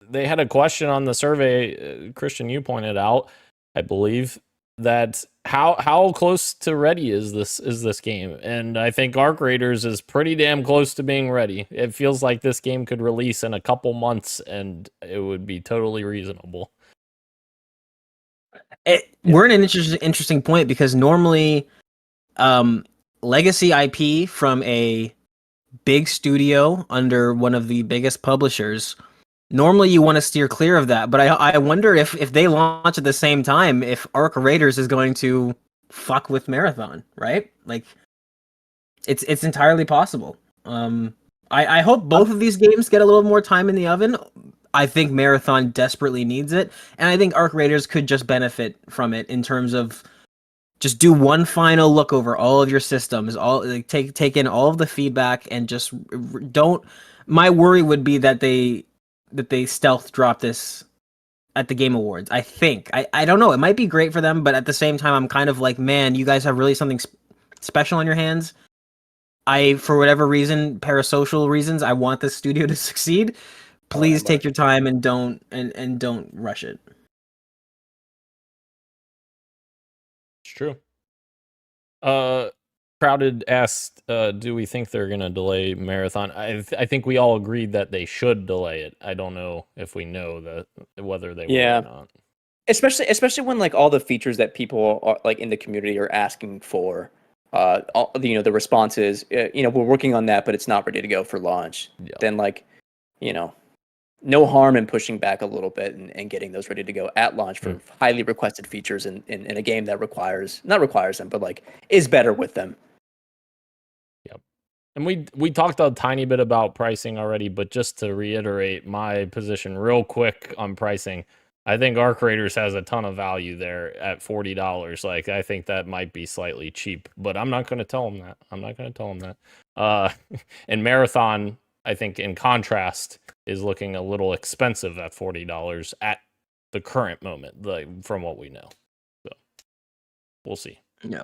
they had a question on the survey. Christian, you pointed out, I believe, that how close to ready is this game? And I think Arc Raiders is pretty damn close to being ready. It feels like this game could release in a couple months, and it would be totally reasonable. We're in an interesting point because normally, legacy IP from a big studio under one of the biggest publishers, normally you want to steer clear of that. But I wonder if they launch at the same time, if Arc Raiders is going to fuck with Marathon, right? Like, it's entirely possible. I hope both of these games get a little more time in the oven. I think Marathon desperately needs it, and I think Arc Raiders could just benefit from it in terms of just do one final look over all of your systems, take in all of the feedback, and just don't. My worry would be that they stealth drop this at the Game Awards. I think I don't know. It might be great for them, but at the same time, I'm kind of like, man, you guys have really something special on your hands. For whatever reason, parasocial reasons, I want this studio to succeed. Please take your time and don't rush it. It's true. Crowded asked, do we think they're going to delay Marathon? I think we all agreed that they should delay it. I don't know if we know whether they will or not. Especially when like all the features that people are like in the community are asking for, the response is, we're working on that, but it's not ready to go for launch. Yeah. Then no harm in pushing back a little bit and getting those ready to go at launch for highly requested features in a game that not requires them, but like is better with them. Yep. And we talked a tiny bit about pricing already, but just to reiterate my position real quick on pricing, I think Arc Raiders has a ton of value there at $40. Like, I think that might be slightly cheap, but I'm not going to tell them that. And Marathon, I think in contrast is looking a little expensive at $40 at the current moment, like from what we know. So we'll see. Yeah.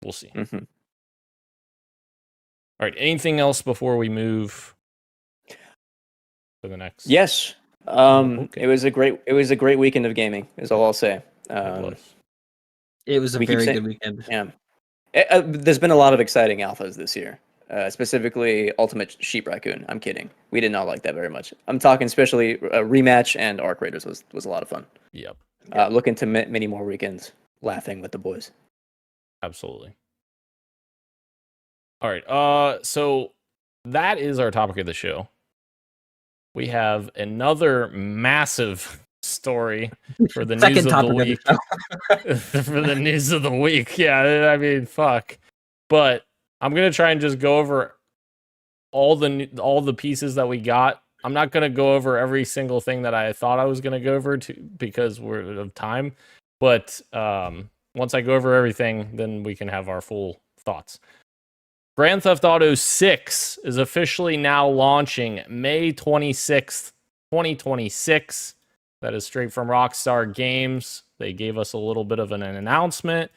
We'll see. Mm-hmm. All right. Anything else before we move to the next? Yes. Okay. It was a great weekend of gaming, is all I'll say. It was. It was a We keep very saying- good weekend. Yeah. There's been a lot of exciting alphas this year. Specifically, Ultimate Sheep Raccoon. I'm kidding. We did not like that very much. I'm talking especially Rematch and Arc Raiders was a lot of fun. Yep. Looking to many more weekends laughing with the boys. Absolutely. All right. So that is our topic of the show. We have another massive story for the news Second of topic the of week. the show. For the news of the week. Yeah, I mean, fuck. But I'm gonna try and just go over all the pieces that we got. I'm not gonna go over every single thing that I thought I was gonna go over because we're of time. But once I go over everything, then we can have our full thoughts. Grand Theft Auto 6 is officially now launching May 26th, 2026. That is straight from Rockstar Games. They gave us a little bit of an announcement.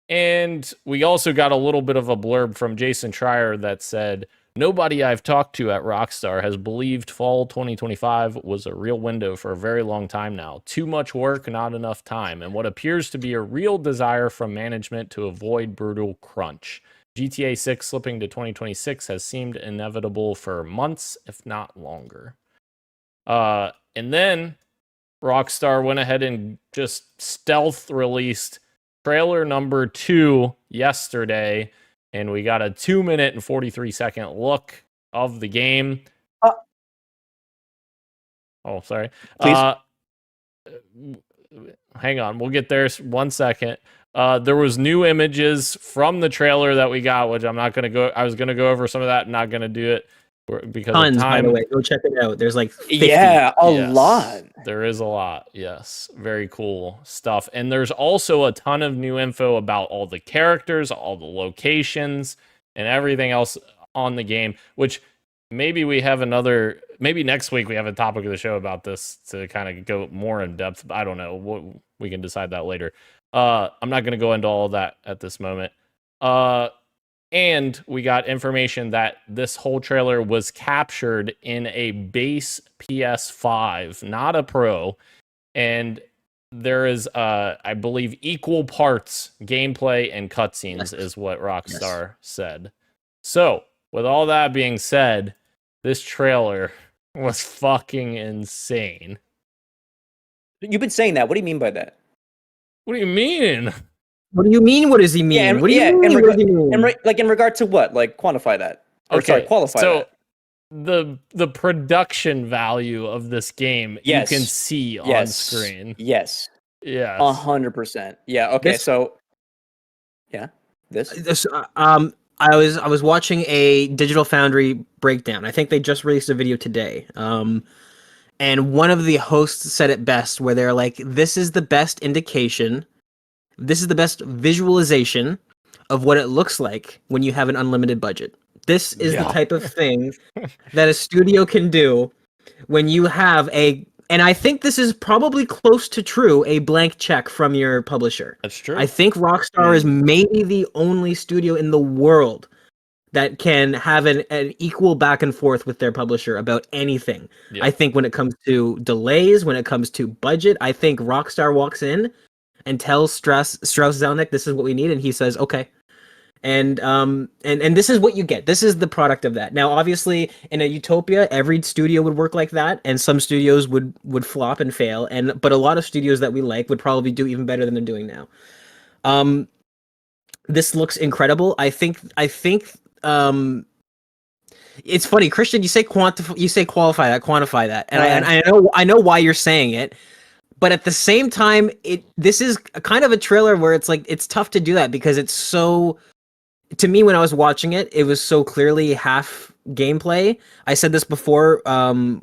And we also got a little bit of a blurb from Jason Schreier that said, "Nobody I've talked to at Rockstar has believed fall 2025 was a real window for a very long time now. Too much work, not enough time, and what appears to be a real desire from management to avoid brutal crunch. GTA 6 slipping to 2026 has seemed inevitable for months, if not longer." And then Rockstar went ahead and just stealth released trailer number 2 yesterday, and we got a 2-minute and 43-second look of the game. Oh, sorry. Please. Hang on, we'll get there 1 second. There was new images from the trailer that we got, which I'm not going to go. I was going to go over some of that, not going to do it because Tons, of by time. the way. Go check it out. There's like 50. Yeah, a Yes, lot. There is a lot. Yes. Very cool stuff. And there's also a ton of new info about all the characters, all the locations, and everything else on the game, which maybe maybe next week we have a topic of the show about this to kind of go more in depth. I don't know. We can decide that later. I'm not going to go into all of that at this moment. And we got information that this whole trailer was captured in a base PS5, not a Pro. And there is, I believe, equal parts gameplay and cutscenes is what Rockstar said. So, with all that being said, this trailer was fucking insane. You've been saying that. What do you mean by that? What do you mean? What do you mean? What does he mean? Yeah, what do you mean? What does he mean? In regard to what? Like, quantify that. Or, sorry, qualify so that. the production value of this game Yes. you can see on screen. Yes. Yes. 100%. Yeah. Okay. This- So, yeah. This. I was watching a Digital Foundry breakdown. I think they just released a video today. And one of the hosts said it best, where they're like, "This is the best indication. This is the best visualization of what it looks like when you have an unlimited budget. This is the type of thing that a studio can do when you have and I think this is probably close to true, a blank check from your publisher. That's true. I think Rockstar is maybe the only studio in the world that can have an equal back and forth with their publisher about anything. Yeah. I think when it comes to delays, when it comes to budget, I think Rockstar walks in and tells Strauss Zelnick, "This is what we need," and he says, "Okay." And this is what you get. This is the product of that. Now, obviously, in a utopia, every studio would work like that, and some studios would flop and fail. But a lot of studios that we like would probably do even better than they're doing now. This looks incredible. I think. It's funny, Christian. You say qualify that, and I know why you're saying it. But at the same time, this is kind of a trailer where it's like it's tough to do that because it's so. To me, when I was watching it, it was so clearly half gameplay. I said this before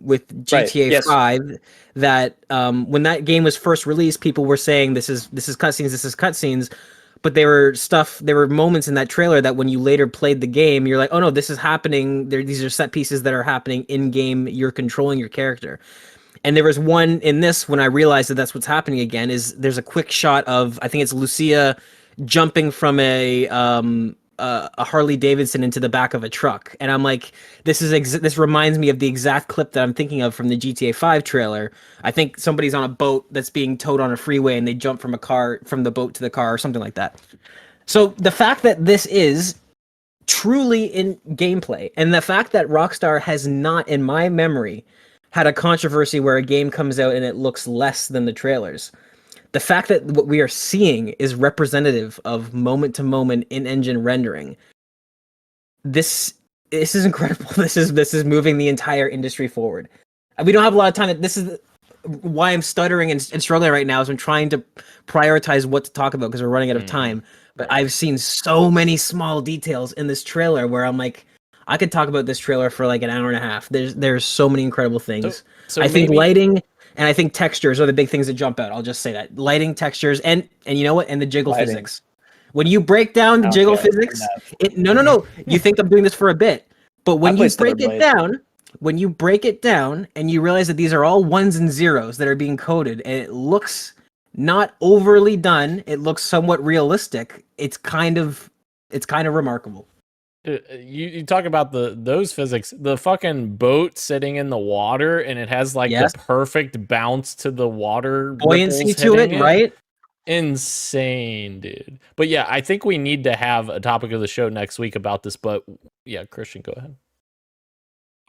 with GTA 5 that when that game was first released, people were saying this is cutscenes, but there were moments in that trailer that when you later played the game, you're like, oh no, this is happening. These are set pieces that are happening in game. You're controlling your character. And there was one in this when I realized that that's what's happening again. Is there's a quick shot of, I think it's Lucia jumping from a Harley Davidson into the back of a truck, and I'm like, this reminds me of the exact clip that I'm thinking of from the GTA 5 trailer. I think somebody's on a boat that's being towed on a freeway, and they jump from the boat to the car, or something like that. So the fact that this is truly in gameplay, and the fact that Rockstar has not, in my memory, had a controversy where a game comes out and it looks less than the trailers. The fact that what we are seeing is representative of moment-to-moment in-engine rendering. This is incredible. This is moving the entire industry forward. We don't have a lot of time. This is why I'm stuttering and struggling right now, is I'm trying to prioritize what to talk about because we're running out of time. But I've seen so many small details in this trailer where I'm like, I could talk about this trailer for like an hour and a half. There's so many incredible things. So I think lighting and I think textures are the big things that jump out. I'll just say that. Lighting, textures, and you know what? And the jiggle physics. When you break down the jiggle physics, no. You think I'm doing this for a bit. But when you break it down and you realize that these are all ones and zeros that are being coded, and it looks not overly done, it looks somewhat realistic. It's kind of remarkable. You talk about those physics, the fucking boat sitting in the water, and it has like the perfect bounce to the water, buoyancy to it, right? Insane, dude. But yeah, I think we need to have a topic of the show next week about this. But yeah, Christian, go ahead.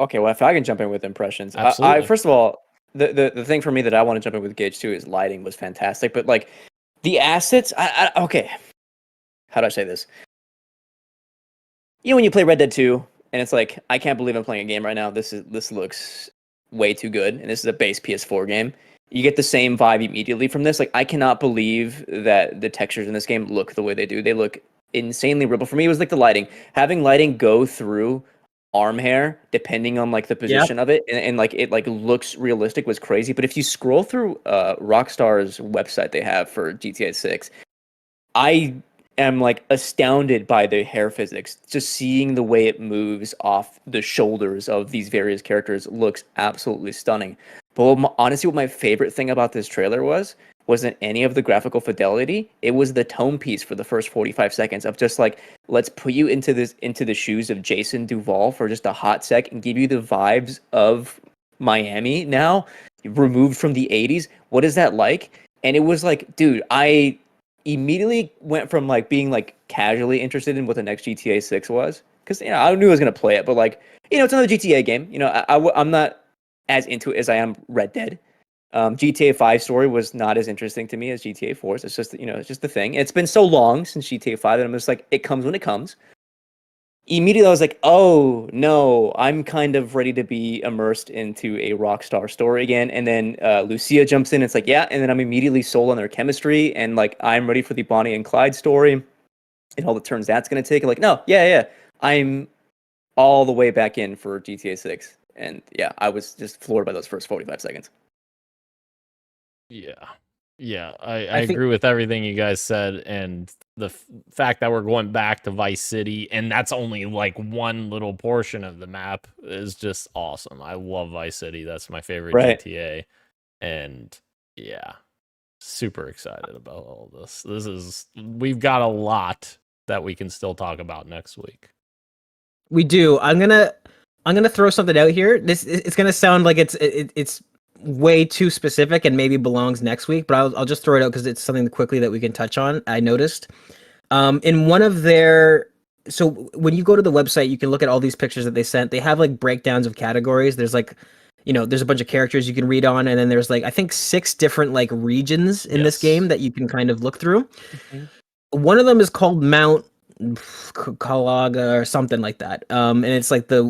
Okay, well, if I can jump in with impressions, absolutely. First of all, the thing for me that I want to jump in with Gage too is lighting was fantastic, but like the assets, okay, how do I say this? You know, when you play Red Dead 2, and it's like, I can't believe I'm playing a game right now. This looks way too good, and this is a base PS4 game. You get the same vibe immediately from this. Like, I cannot believe that the textures in this game look the way they do. They look insanely real. But for me, it was like the lighting. Having lighting go through arm hair, depending on like the position of it, and like it like looks realistic, was crazy. But if you scroll through Rockstar's website they have for GTA 6, I am like astounded by the hair physics. Just seeing the way it moves off the shoulders of these various characters looks absolutely stunning. But honestly, what my favorite thing about this trailer wasn't any of the graphical fidelity. It was the tone piece for the first 45 seconds of just like, let's put you into the shoes of Jason Duval for just a hot sec and give you the vibes of Miami now, removed from the 80s. What is that like? And it was like, dude, I immediately went from like being like casually interested in what the next GTA 6 was, because I knew I was gonna play it, but like, it's another GTA game. I'm not as into it as I am Red Dead. GTA 5 story was not as interesting to me as GTA 4. It's just it's just the thing. It's been so long since GTA 5 that I'm just like, it comes when it comes. Immediately I was like, oh no, I'm kind of ready to be immersed into a Rockstar story again. And then Lucia jumps in, it's like, yeah, and then I'm immediately sold on their chemistry, and like I'm ready for the Bonnie and Clyde story and all the turns that's gonna take. I'm like, no, yeah, I'm all the way back in for GTA 6. And yeah, I was just floored by those first 45 seconds. Yeah, I agree with everything you guys said, and the fact that we're going back to Vice City, and that's only like one little portion of the map, is just awesome. I love Vice City. That's my favorite GTA, and yeah, super excited about all this. We've got a lot that we can still talk about next week. We do. I'm gonna throw something out here. It's gonna sound like it's way too specific and maybe belongs next week, but I'll just throw it out because it's something quickly that we can touch on. I noticed in one of their, so when you go to the website, you can look at all these pictures that they sent. They have like breakdowns of categories. There's like, there's a bunch of characters you can read on, and then there's like, I think 6 different like regions in this game that you can kind of look through. Mm-hmm. One of them is called Mount Kalaga or something like that, and it's like the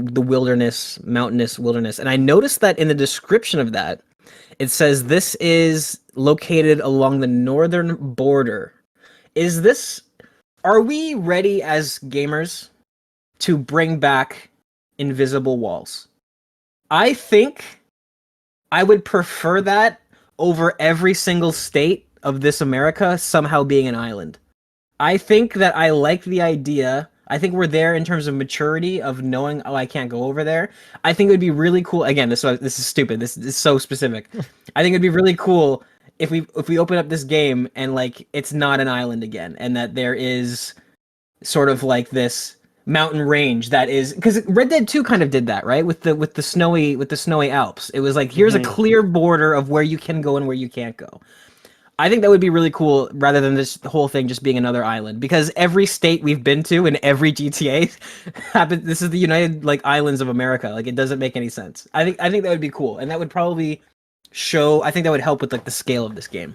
mountainous wilderness. And I noticed that in the description of that, it says this is located along the northern border. Are we ready as gamers to bring back invisible walls? I think I would prefer that over every single state of this America somehow being an island. I think that I like the idea. I think we're there in terms of maturity of knowing, oh, I can't go over there. I think it would be really cool. Again, this is stupid. This is so specific. I think it'd be really cool if we open up this game and like it's not an island again, and that there is sort of like this mountain range that is, because Red Dead 2 kind of did that, right? With the snowy Alps. It was like, here's a clear border of where you can go and where you can't go. I think that would be really cool rather than this whole thing just being another island, because every state we've been to in every GTA happened. This is the United like Islands of America. Like, it doesn't make any sense. I think that would be cool, and that would probably show. I think that would help with like the scale of this game.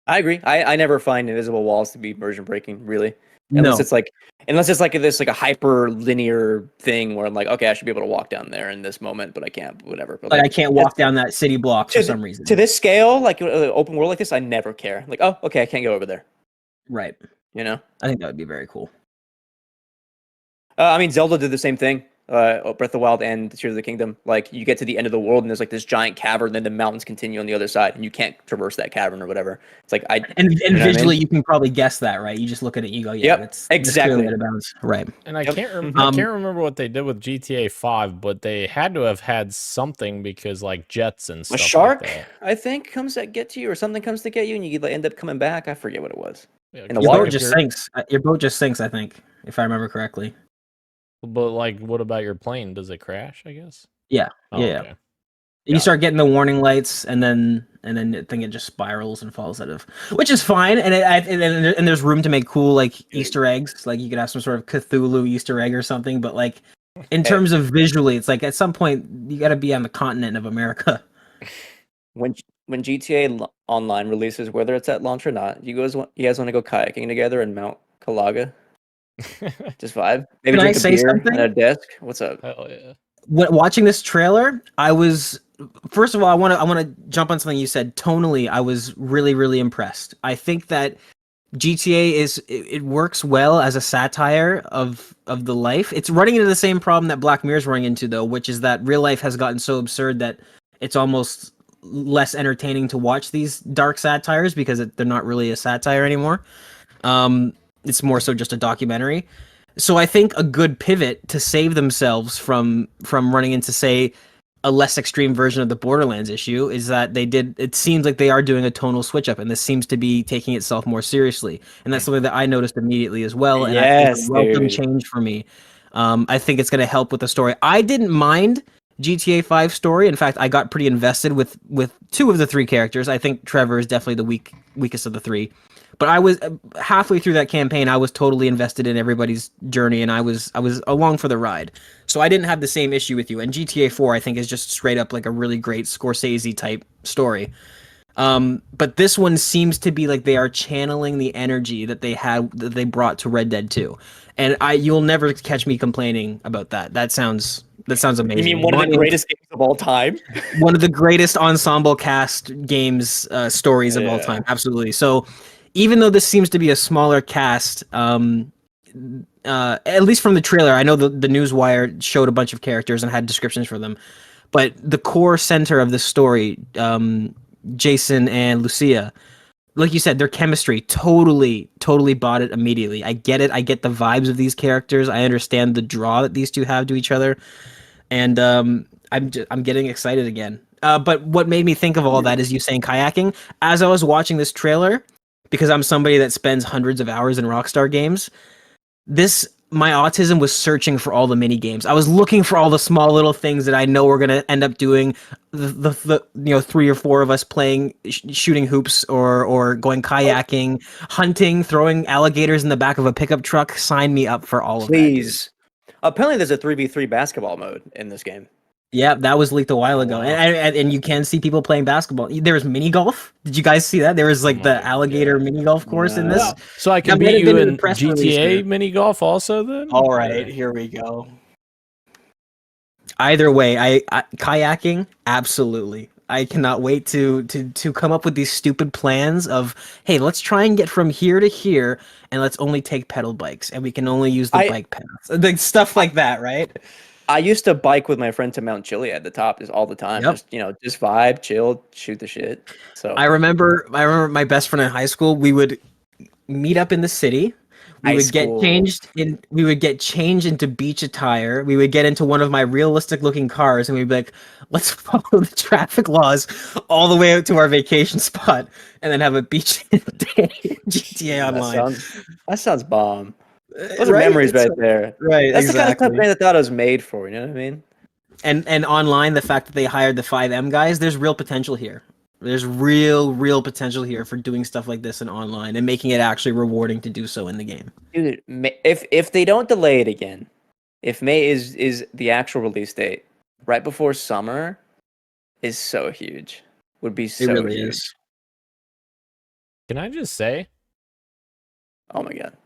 I agree. I never find invisible walls to be immersion breaking, really. Unless it's like this like a hyper linear thing where I'm like, okay, I should be able to walk down there in this moment, but I can't, whatever. But like I can't walk down that city block for some reason. To this scale, like open world like this, I never care. Like, oh, okay, I can't go over there. Right. You know? I think that would be very cool. I mean, Zelda did the same thing. Breath of the Wild and Tears of the Kingdom. Like, you get to the end of the world and there's like this giant cavern, and then the mountains continue on the other side, and you can't traverse that cavern or whatever. It's like and visually you can probably guess that, right? You just look at it, and you go, yeah, that's exactly out of bounds. Right. And I can't remember what they did with GTA 5, but they had to have had something, because like jets and stuff. A shark, like that. I think, comes to get you, or something comes to get you, and you like, end up coming back. I forget what it was. Yeah, in the Your water. boat just sinks. Your boat just sinks, I think, if I remember correctly. But like, what about your plane? Does it crash? I guess. Yeah. Oh, yeah. okay. You start getting the warning lights, and then I think it just spirals and falls out of, which is fine. And there's room to make cool like Easter eggs. Like, you could have some sort of Cthulhu Easter egg or something. But like, in terms of visually, it's like at some point you got to be on the continent of America. When GTA Online releases, whether it's at launch or not, you guys want to go kayaking together in Mount Calaga? Just vibe. Maybe Can I drink a say beer something? at a desk. What's up? Hell yeah. When watching this trailer, I was, first of all, I want to jump on something you said. Tonally, I was really, really impressed. I think that GTA it works well as a satire of the life. It's running into the same problem that Black Mirror's running into, though, which is that real life has gotten so absurd that it's almost less entertaining to watch these dark satires, because they're not really a satire anymore. It's more so just a documentary. So I think a good pivot to save themselves from running into, say, a less extreme version of the Borderlands issue is that it seems like they are doing a tonal switch up, and this seems to be taking itself more seriously. And that's something that I noticed immediately as well. And I think it's a welcome change for me. I think it's going to help with the story. I didn't mind GTA 5 story. In fact, I got pretty invested with two of the three characters. I think Trevor is definitely the weakest of the three. But I was halfway through that campaign. I was totally invested in everybody's journey, and I was along for the ride. So I didn't have the same issue with you. And GTA 4, I think, is just straight up like a really great Scorsese type story. But this one seems to be like they are channeling the energy that they brought to Red Dead 2, and you'll never catch me complaining about that. That sounds amazing. You mean one of the greatest games of all time? One of the greatest ensemble cast games stories of all time. Absolutely. So even though this seems to be a smaller cast, at least from the trailer, I know the Newswire showed a bunch of characters and had descriptions for them, but the core center of the story, Jason and Lucia, like you said, their chemistry totally bought it immediately. I get it. I get the vibes of these characters. I understand the draw that these two have to each other, and I'm getting excited again. But what made me think of all that is you saying kayaking. As I was watching this trailer, because I'm somebody that spends hundreds of hours in Rockstar games, my autism was searching for all the mini games. I was looking for all the small little things that I know we're gonna end up doing. The 3 or 4 of us playing, shooting hoops, or going kayaking, hunting, throwing alligators in the back of a pickup truck. Sign me up for all of that. Please. Apparently, there's a 3v3 basketball mode in this game. Yeah, that was leaked a while ago, and you can see people playing basketball. There was mini golf. Did you guys see that? There was like the alligator mini golf course in this. So I can beat you in GTA mini golf also then? All right, here we go. Either way, I kayaking, absolutely. I cannot wait to come up with these stupid plans of, hey, let's try and get from here to here, and let's only take pedal bikes, and we can only use the bike paths, like stuff like that, right? I used to bike with my friend to Mount Chili at the top all the time. Yep. Just vibe, chill, shoot the shit. So I remember my best friend in high school. We would meet up in the city. We High would get school. changed in. We would get changed into beach attire. We would get into one of my realistic-looking cars, and we'd be like, "Let's follow the traffic laws all the way out to our vacation spot, and then have a beach day GTA Online." That sounds bomb. Those are Right? memories It's right there. right, That's the kind of stuff exactly. Grand Theft Auto is made for. You know what I mean? And online, the fact that they hired the 5M guys, there's real potential here. There's real potential here for doing stuff like this in online and making it actually rewarding to do so in the game. Dude, if they don't delay it again, if May is the actual release date right before summer, is so huge. Would be so It really huge. is. Can I just say, Oh my god.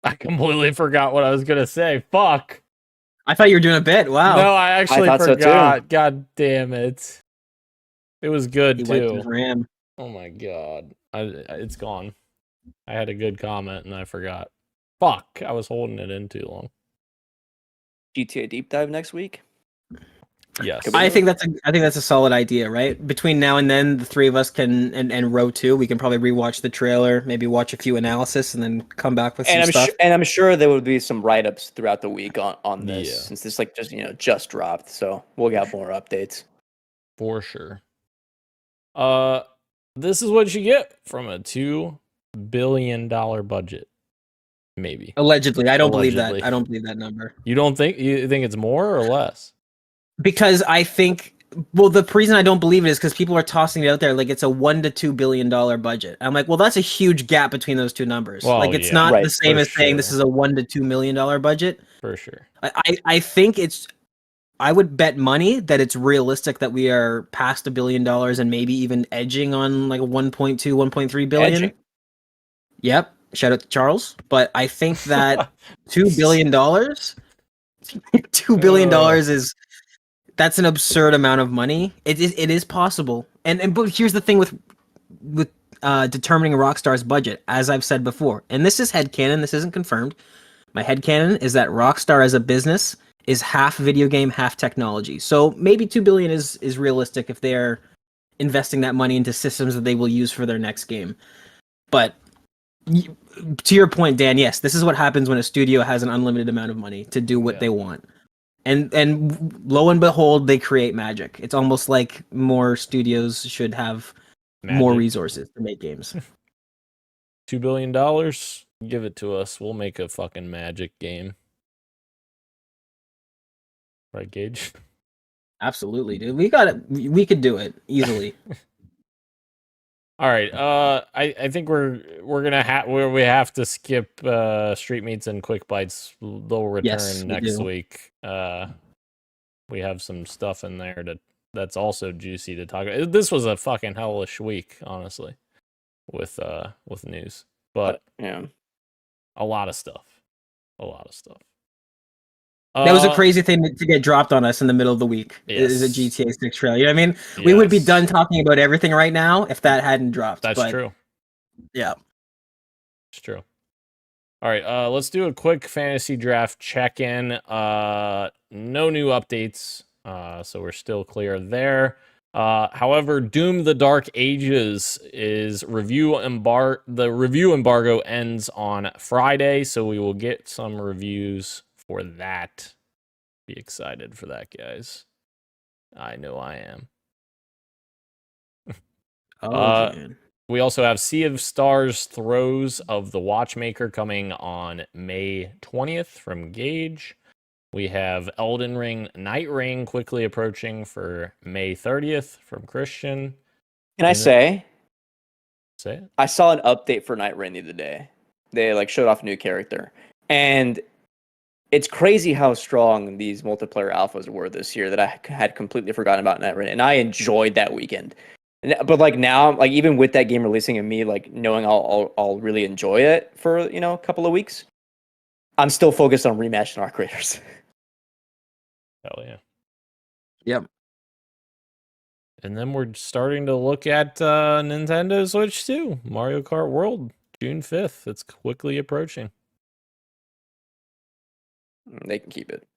I completely forgot what I was gonna say. Fuck. I thought you were doing a bit. Wow. No, I actually thought so too. forgot. God damn it. It was good He wiped his too. RAM. Oh my god. It's gone. I had a good comment and I forgot. Fuck. I was holding it in too long. GTA deep dive next week. Yes. Could be I think that's a solid idea, right? Between now and then, the three of us can and row 2, we can probably rewatch the trailer, maybe watch a few analysis, and then come back with some stuff. I'm sure there would be some write ups throughout the week on this, Yeah. since this like just dropped. So we'll get more updates. For sure. This is what you get from a $2 billion budget. Maybe. Allegedly, I don't believe Allegedly. that. I don't believe that number. You think it's more or less? Because I think, well, the reason I don't believe it is because people are tossing it out there like it's a $1 to $2 billion budget. I'm like, well, that's a huge gap between those two numbers. Well, like, it's yeah. not Right, the same for as saying this sure. is a $1 to $2 million budget. For sure. I think it's. I would bet money that it's realistic that we are past $1 billion and maybe even edging on like 1.2, 1.3 billion. Edging. Yep. Shout out to Charles. But I think that $2 billion, $2 billion is. That's an absurd amount of money. It is possible. And but here's the thing with determining Rockstar's budget, as I've said before, and this is headcanon, this isn't confirmed. My headcanon is that Rockstar as a business is half video game, half technology. So maybe 2 billion is realistic if they're investing that money into systems that they will use for their next game. But to your point, Dan, yes, this is what happens when a studio has an unlimited amount of money to do what they want. And lo and behold, they create magic. It's almost like more studios should have more resources to make games. $2 billion, give it to us. We'll make a fucking magic game. Right, Gage? Absolutely, dude. We got it. We could do it easily. All right. I think we're gonna we have to skip Street Meats and Quick Bites. They'll return Yes, we next do. week. We have some stuff in there that's also juicy to talk about. This was a fucking hellish week, honestly, with news, but Yeah. a lot of stuff. A lot of stuff. That was a crazy thing to get dropped on us in the middle of the week. Is a Yes. GTA 6 trailer. You know what I mean? We would be Yes. done talking about everything right now if that hadn't dropped. That's true. Yeah. It's true. All right, let's do a quick fantasy draft check-in. No new updates, so we're still clear there. However, Doom: The Dark Ages is the review embargo ends on Friday, so we will get some reviews for that. Be excited for that, guys. I know I am. Man. We also have Sea of Stars Throes of the Watchmaker coming on May 20th from Gage. We have Elden Ring Night Ring quickly approaching for May 30th from Christian. Can I say? Say it. I saw an update for Night Rain the other day. They like showed off a new character, and it's crazy how strong these multiplayer alphas were this year that I had completely forgotten about Night Rain, and I enjoyed that weekend. But like now, like even with that game releasing and me like knowing I'll really enjoy it for a couple of weeks, I'm still focused on rematch and Arc Raiders. Hell yeah. Yep. And then we're starting to look at Nintendo Switch 2, Mario Kart World, June 5th. It's quickly approaching. They can keep it.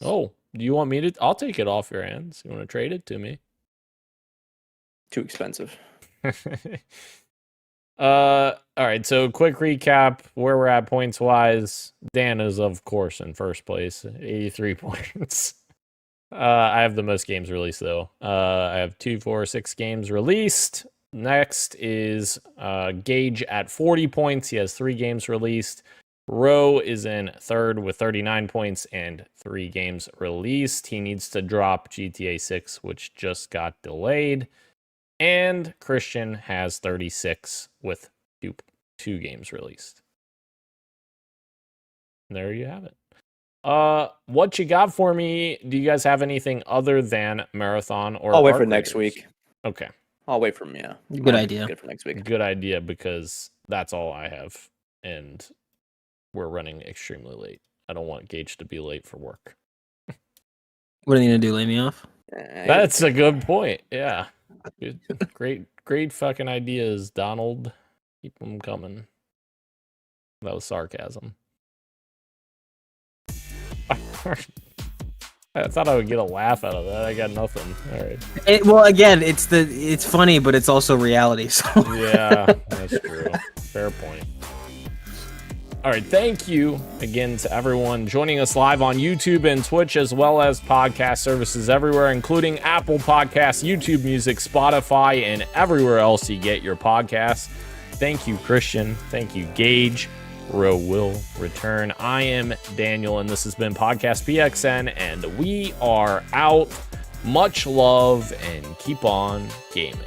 Oh, do you want me to? I'll take it off your hands. You want to trade it to me? Too expensive. All right, so quick recap where we're at points wise. Dan is of course in first place, 83 points. I have the most games released though. I have 2, 4, 6 games released. Next is Gage at 40 points. He has 3 games released. Roe is in third with 39 points and 3 games released. He needs to drop GTA 6, which just got delayed. And Christian has 36 with 2 games released. There you have it. What you got for me? Do you guys have anything other than Marathon or I'll wait Arc for next Raiders? week. Okay. I'll wait for Good idea. Good for next week. Good idea, because that's all I have. And we're running extremely late. I don't want Gage to be late for work. What do you need to do? Lay me off? That's a good point. Yeah. Good. Great fucking ideas, Donald. Keep them coming. That was sarcasm. I thought I would get a laugh out of that. I got nothing. All right. Well, again, it's funny, but it's also reality. So Yeah, that's true. Fair point. All right, thank you again to everyone joining us live on YouTube and Twitch, as well as podcast services everywhere, including Apple Podcasts, YouTube Music, Spotify, and everywhere else you get your podcasts. Thank you, Christian. Thank you, Gage. Row will return. I am Daniel, and this has been Podcast PXN, and we are out. Much love, and keep on gaming.